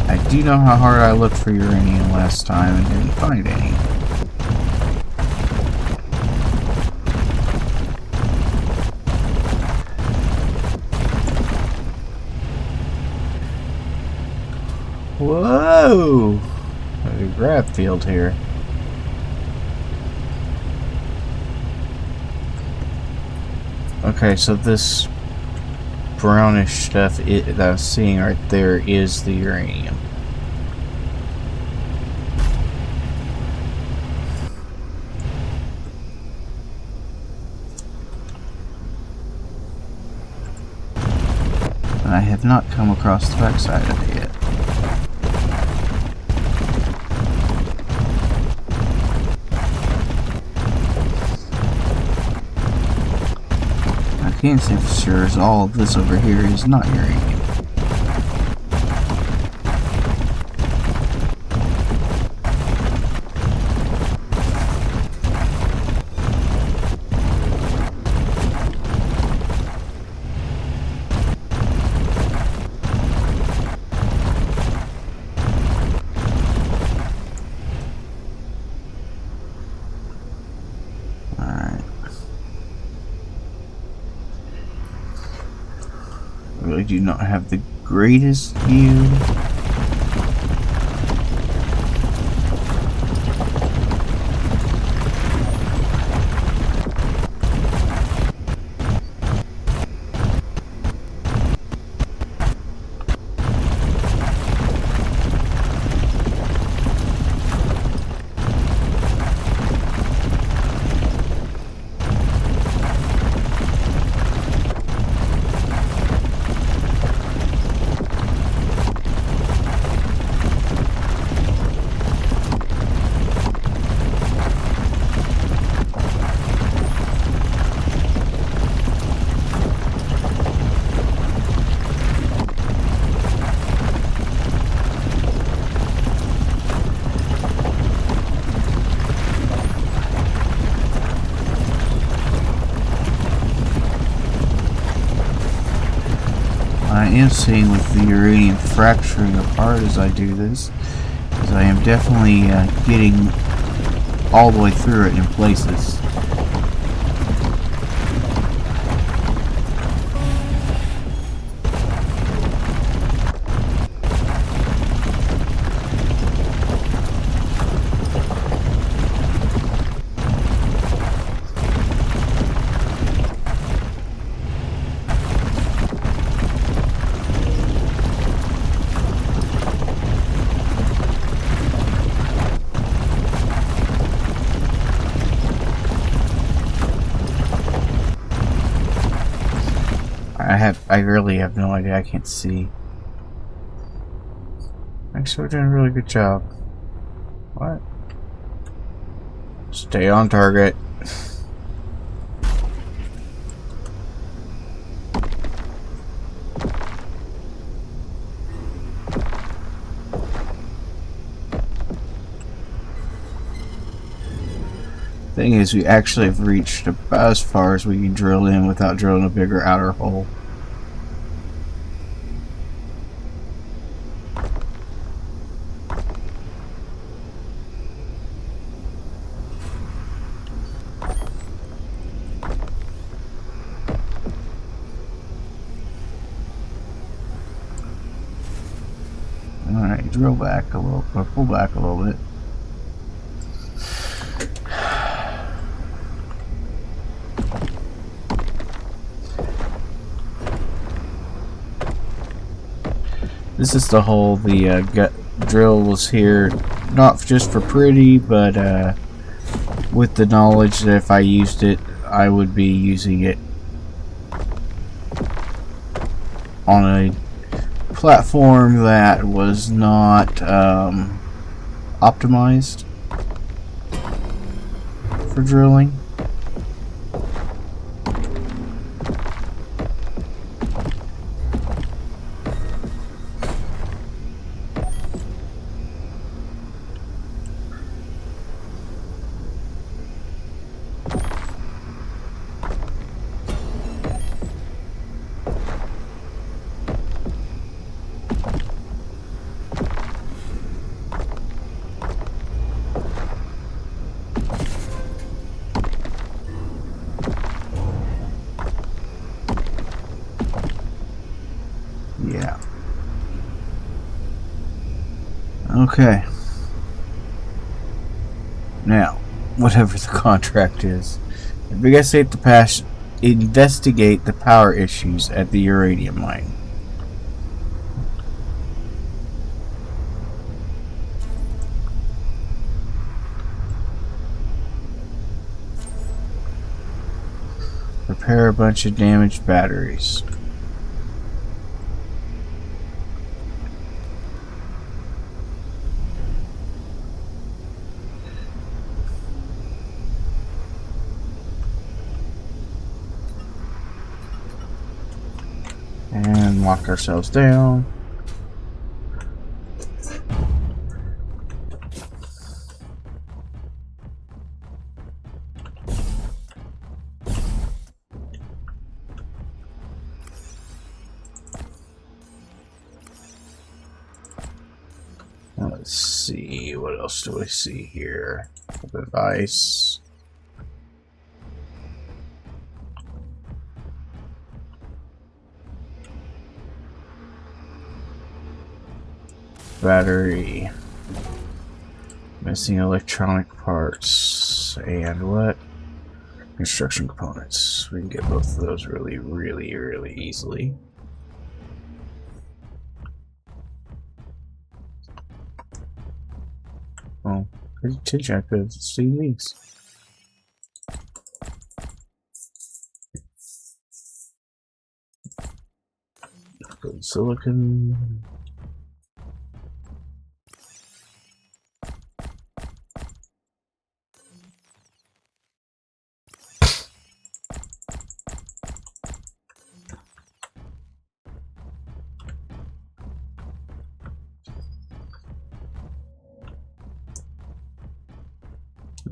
I do know how hard I looked for uranium last time and didn't find any. Whoa! There's a grab field here. Okay, so this brownish stuff that I'm seeing right there is the uranium. And I have not come across the backside of it yet. I can't say for sure as all of this over here is not uranium. Really do not have the greatest view. I am seeing with the uranium fracturing apart as I do this, is I am definitely getting all the way through it in places. I really have no idea. I can't see. Actually, we're doing a really good job. What? Stay on target. Thing is, we actually have reached about as far as we can drill in without drilling a bigger outer hole. Alright, drill back a little, or pull back a little bit. This is the hole the gut drill was here, not just for pretty, but with the knowledge that if I used it, I would be using it on a platform that was not optimized for drilling. Yeah. Okay. Now, whatever the contract is, investigate the power issues at the uranium mine. Repair a bunch of damaged batteries. And lock ourselves down. Let's see, what else do I see here? Device. Battery. Missing electronic parts. And what? Construction components. We can get both of those really easily. Well, pretty I could see these. Good silicon.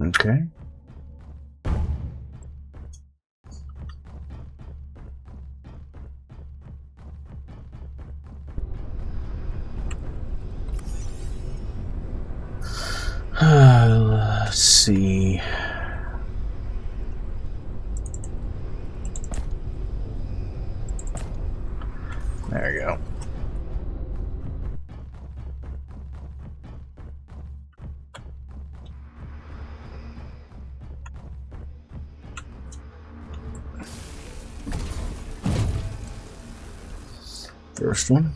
Okay. Let's see. There you go. First one.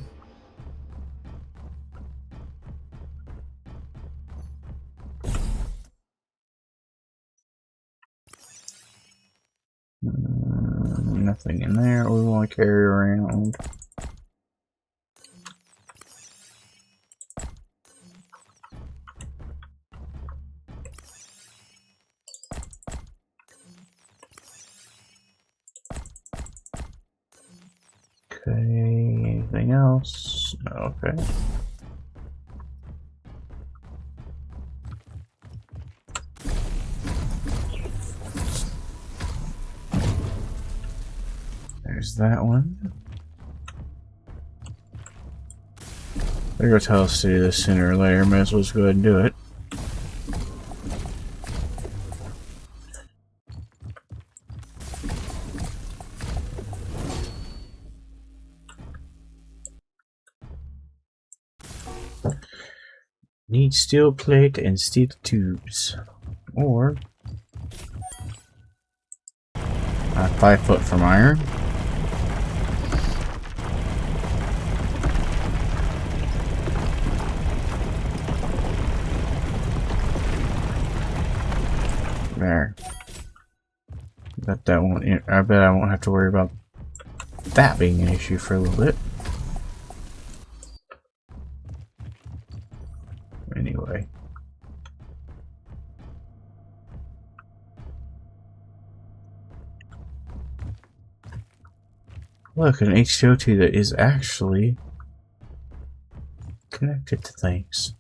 Nothing in there we want to carry around. Okay, anything else? Okay. There's that one. They're gonna tell us to do this sooner or later. Might as well just go ahead and do it. Need steel plate and steel tubes. Or 5 foot from iron. There. That won't. I bet I won't have to worry about that being an issue for a little bit. Anyway. Look, an H2O2 that is actually connected to things.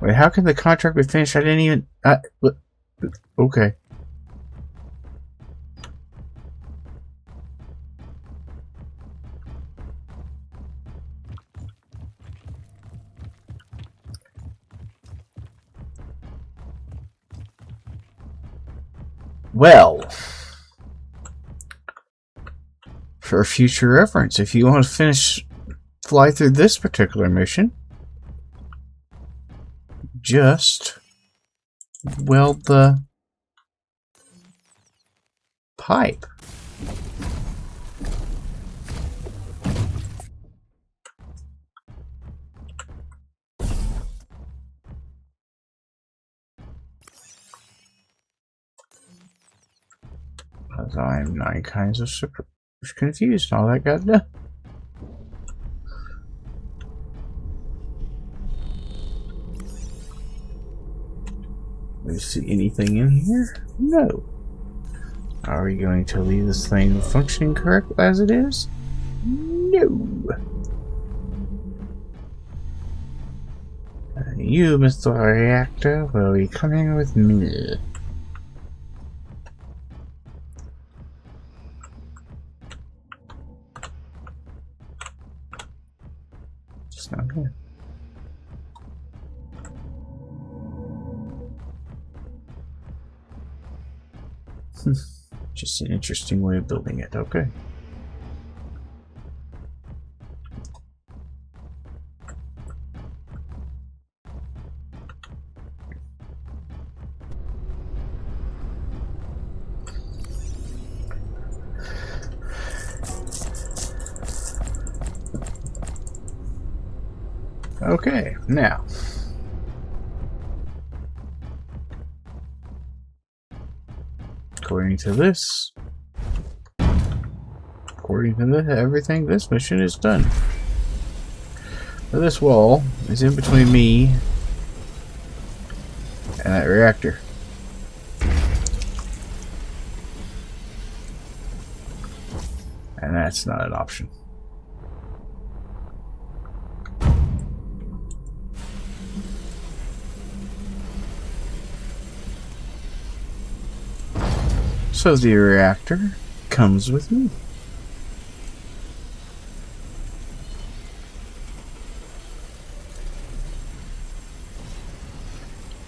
Wait, how can the contract be finished? I didn't even... okay. Well, for future reference, if you want to fly through this particular mission, just weld the pipe. Because I'm 9 kinds of confused. All that got done. Do you see anything in here? No. Are we going to leave this thing functioning correct as it is? No. You, Mr. Reactor, will be coming with me. Just not here. Just an interesting way of building it, okay. Okay, now. According to this, everything, this mission is done. So this wall is in between me and that reactor. And that's not an option. So the reactor comes with me.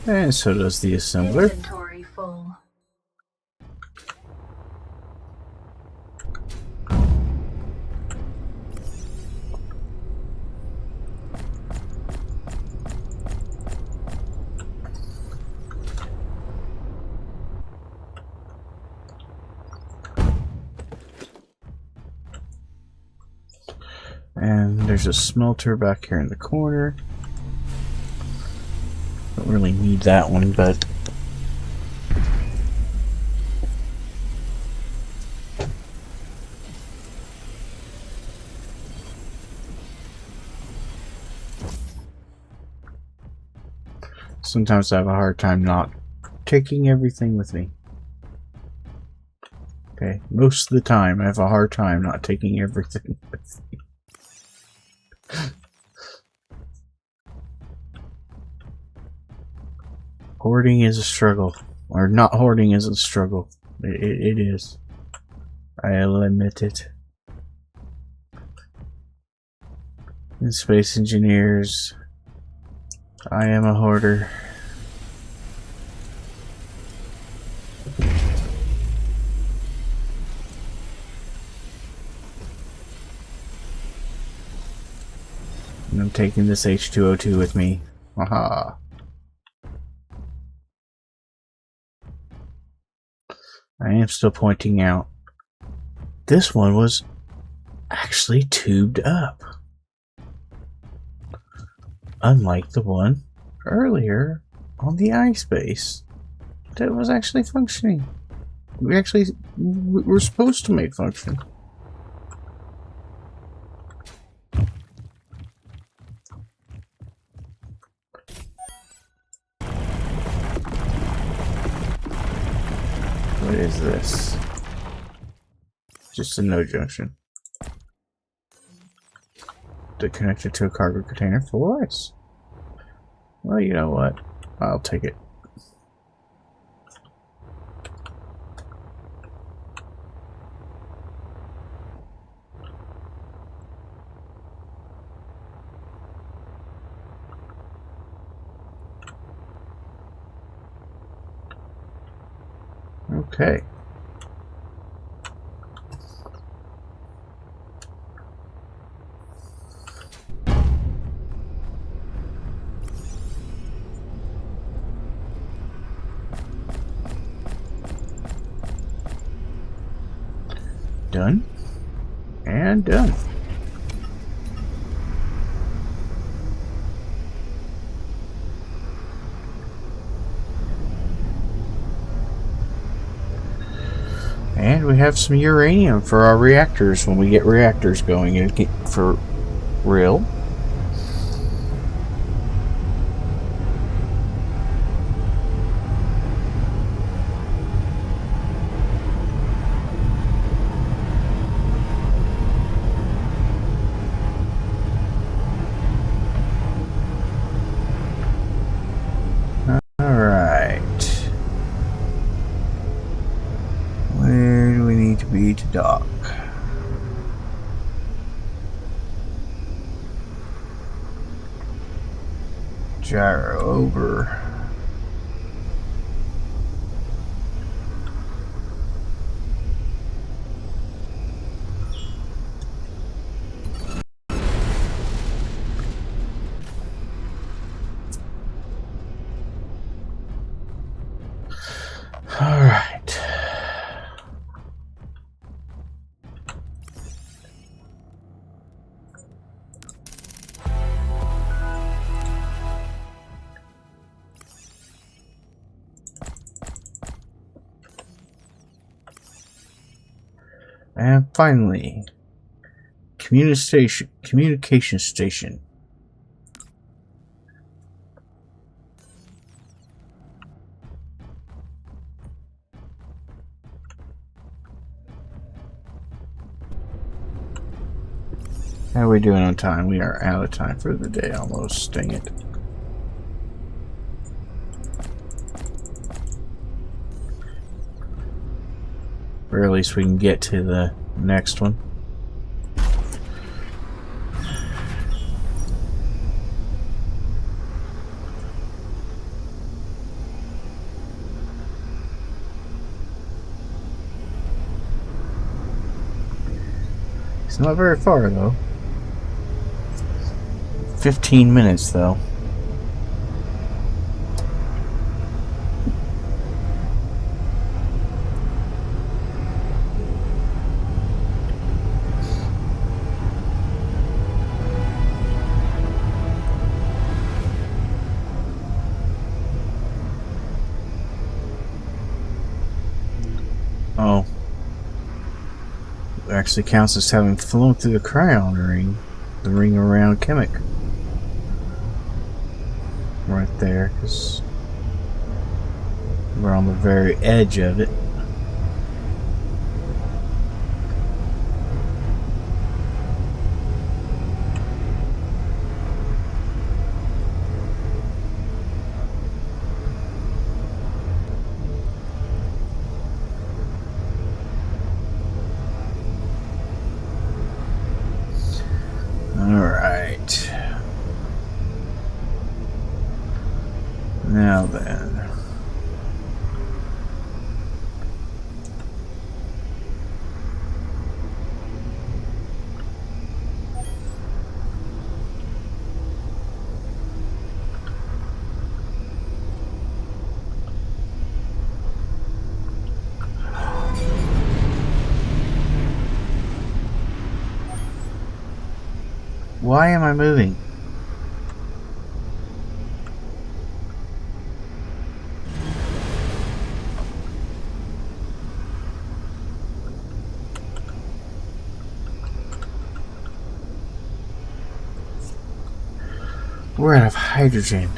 And so does the assembler. Inventory full. And there's a smelter back here in the corner. Don't really need that one, but sometimes I have a hard time not taking everything with me. Okay, most of the time I have a hard time not taking everything with me. Hoarding is a struggle. Or not hoarding is a struggle. It is. I'll admit it. In Space Engineers, I am a hoarder. And I'm taking this H2O2 with me. Aha. I am still pointing out, this one was actually tubed up. Unlike the one earlier on the ice base that was actually functioning. We're supposed to make function. What is this? Just a node junction. To connect it to a cargo container full of ice. Well, you know what? I'll take it. Okay. Done. And done. And we have some uranium for our reactors when we get reactors going in for real. To dock. Gyro over. All right. And finally, communication station. How are we doing on time? We are out of time for the day almost. Dang it. Or at least we can get to the next one. It's not very far though. 15 minutes though. Oh. It actually counts as having flown through the cryon ring. The ring around Chemic. Right there, because we're on the very edge of it. Alright. Now then. Why am I moving? We're out of hydrogen.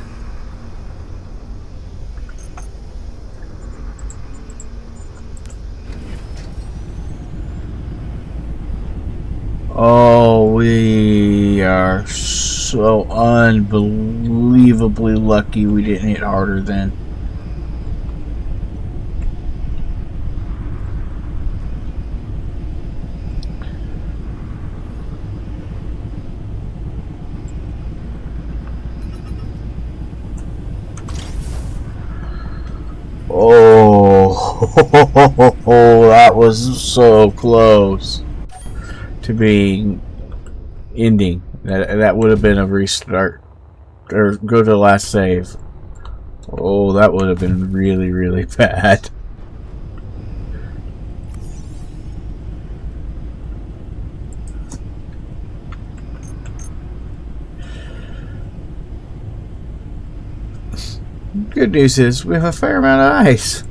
Oh, we are so so unbelievably lucky we didn't hit harder than. Oh, that was so close to being ending. That would have been a restart or go to last save. Oh, that would have been really, really bad. Good news is we have a fair amount of ice.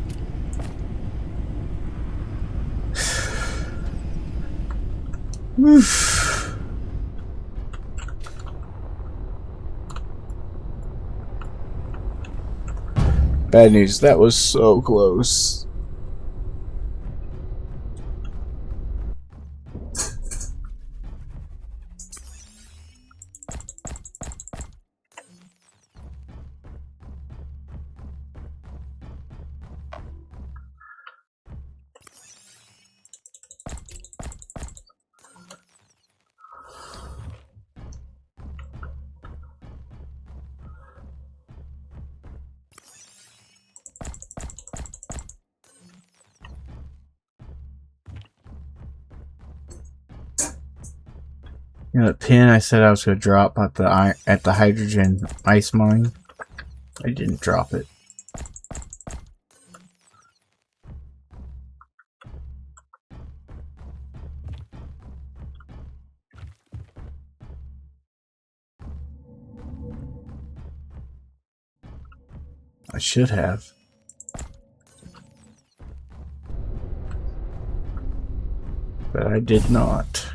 Oof. Bad news, that was so close. You know that pin I said I was going to drop at the hydrogen ice mine? I didn't drop it. I should have. But I did not.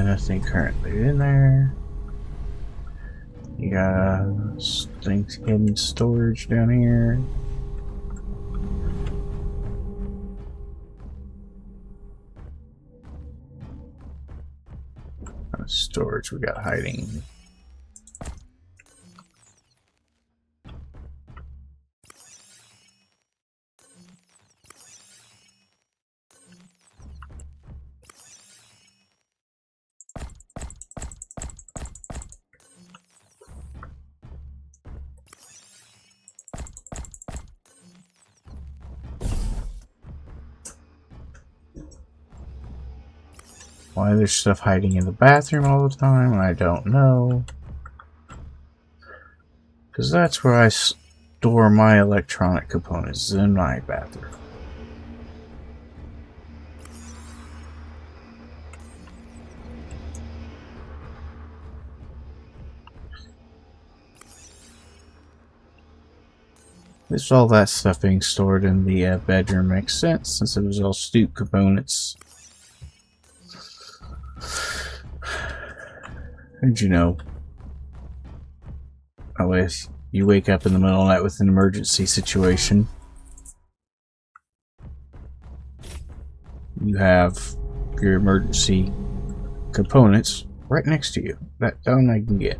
Nothing currently in there. You got things hidden storage down here. Storage we got hiding. Why there's stuff hiding in the bathroom all the time, I don't know. Because that's where I store my electronic components, in my bathroom. This all that stuff being stored in the bedroom makes sense, since it was all stoop components. And you know, unless you wake up in the middle of the night with an emergency situation, you have your emergency components right next to you. That down I can get.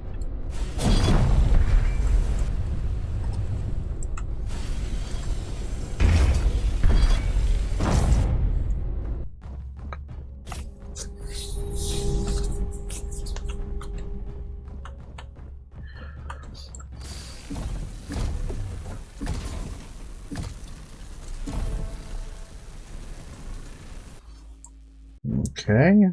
Okay.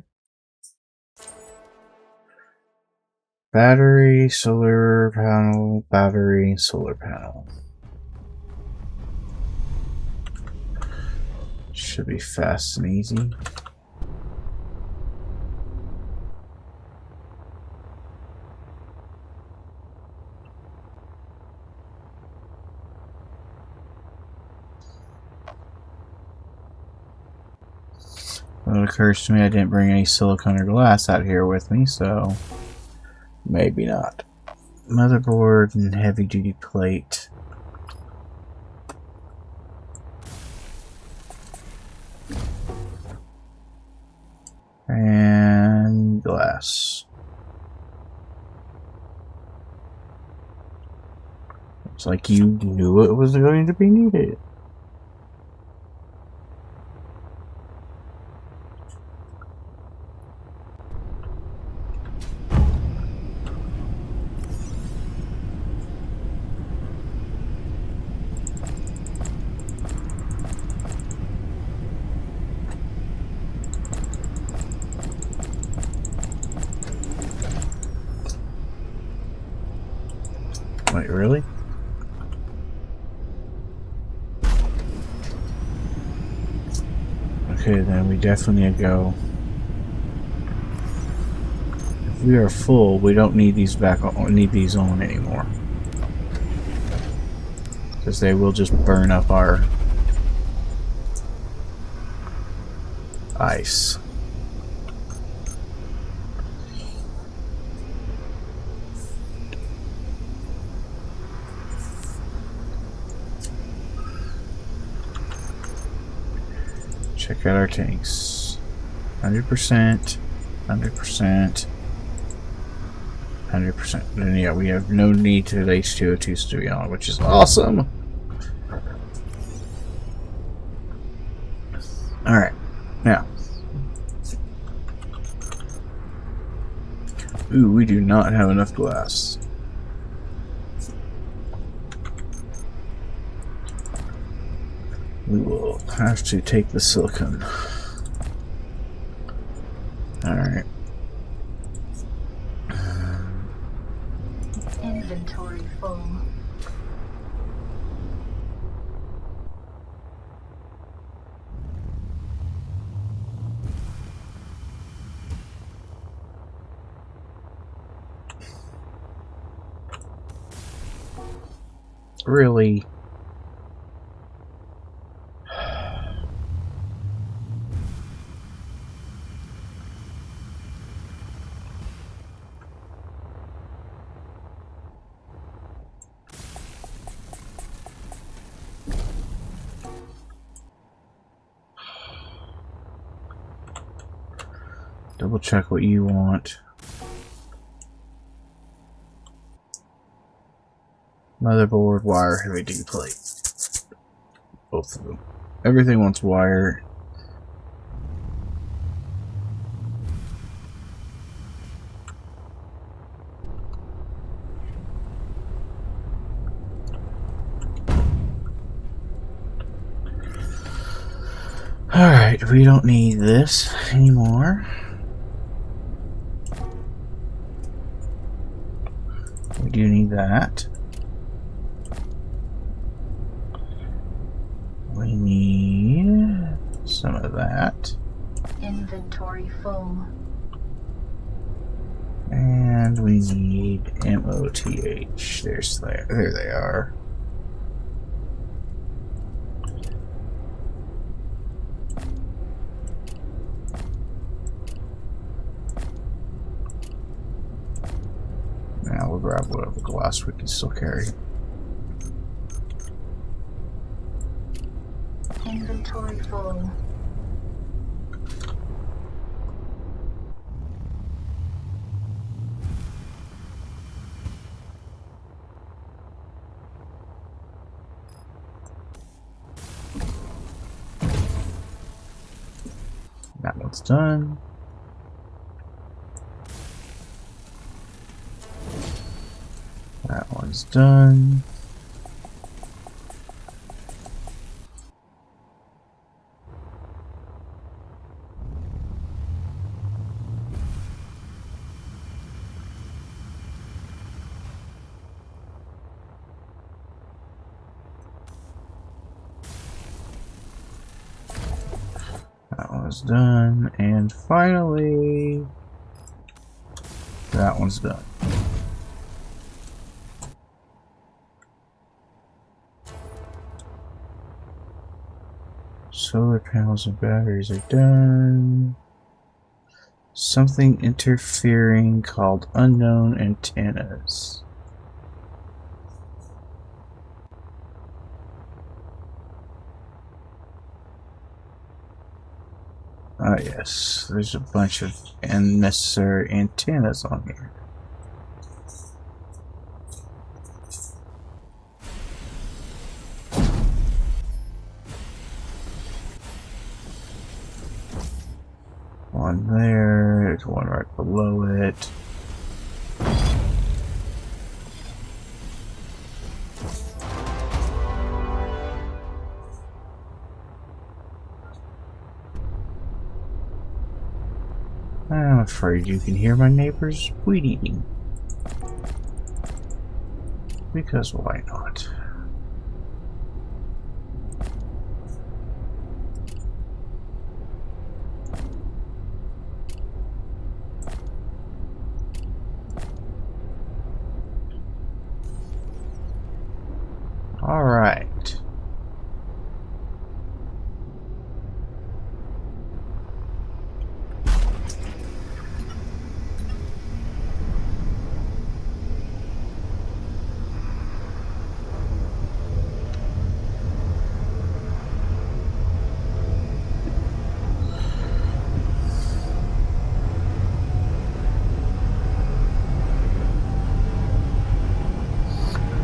Battery, solar panel, battery, solar panel. Should be fast and easy. Well, it occurs to me I didn't bring any silicone or glass out here with me, so maybe not. Motherboard and heavy duty plate. And glass. It's like you knew it was going to be needed. Wait, really? Okay, then we definitely need to go. If we are full, we don't need these back on, need these on anymore. Because they will just burn up our ice. Check out our tanks. 100%, 100%, 100%. And yeah, we have no need to H2O2s to be on, which is awesome. Alright, now. Ooh, we do not have enough glass. We will have to take the silicone. Alright. Inventory full. Really? Double check what you want. Motherboard, wire, heavy duty plate. Both of them. Everything wants wire. Alright, we don't need this anymore. We do need that. We need some of that. Inventory full. And we need MOTH. There they are. Now we'll grab whatever glass we can still carry. Inventory full. That one's done. That one's done. That one's done. And finally, that one's done. So Solar panels and batteries are done. Something interfering called unknown antennas. Ah, yes, there's a bunch of unnecessary antennas on here. One there, there's one right below it. I'm afraid you can hear my neighbor's weed eating. Because why not? All right.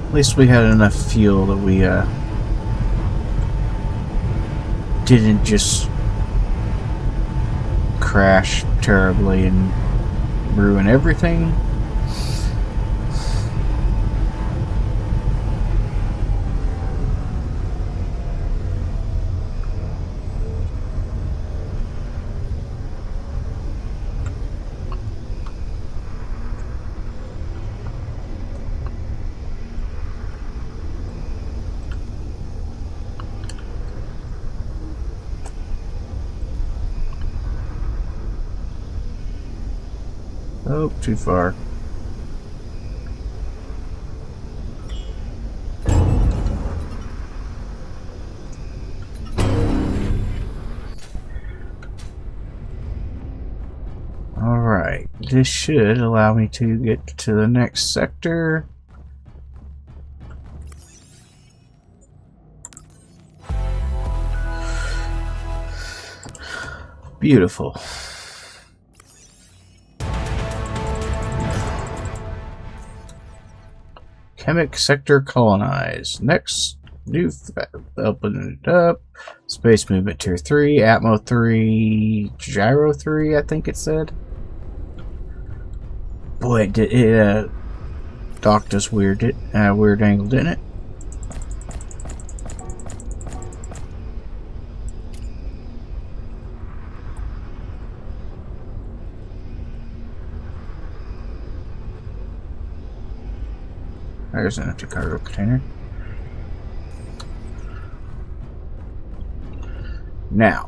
At least we had enough fuel that we didn't just crash terribly and ruin everything. Oh, too far. Alright, this should allow me to get to the next sector. Beautiful. Chemic sector colonized. Next, open it up. Space movement tier 3, Atmo 3, Gyro 3, I think it said. Boy, it docked us weird angle, didn't it? There's an empty cargo container. Now,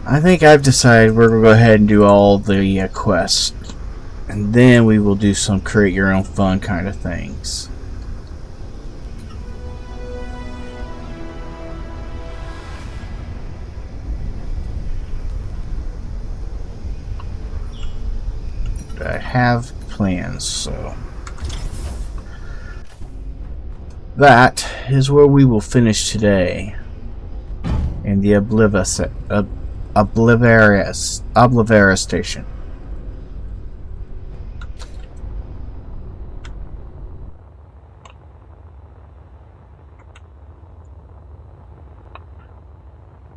I think I've decided we're going to go ahead and do all the quests. And then we will do some create your own fun kind of things. I have plans, so that is where we will finish today in the Oblivera station.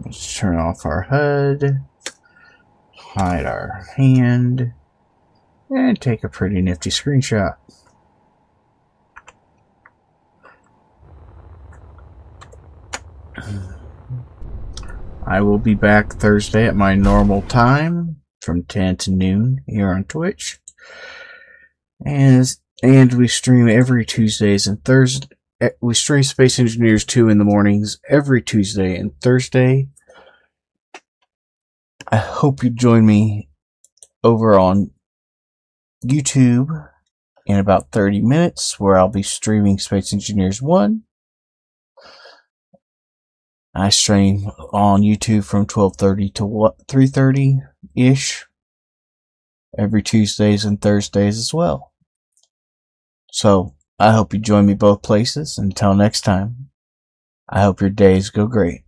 Let's turn off our HUD, hide our hand, and take a pretty nifty screenshot. I will be back Thursday at my normal time from 10 to noon here on Twitch. And we stream every Tuesdays and Thursday. We stream Space Engineers 2 in the mornings every Tuesday and Thursday. I hope you join me over on YouTube in about 30 minutes where I'll be streaming Space Engineers 1. I stream on YouTube from 12:30 to 3:30-ish every Tuesdays and Thursdays as well. So I hope you join me both places. Until next time, I hope your days go great.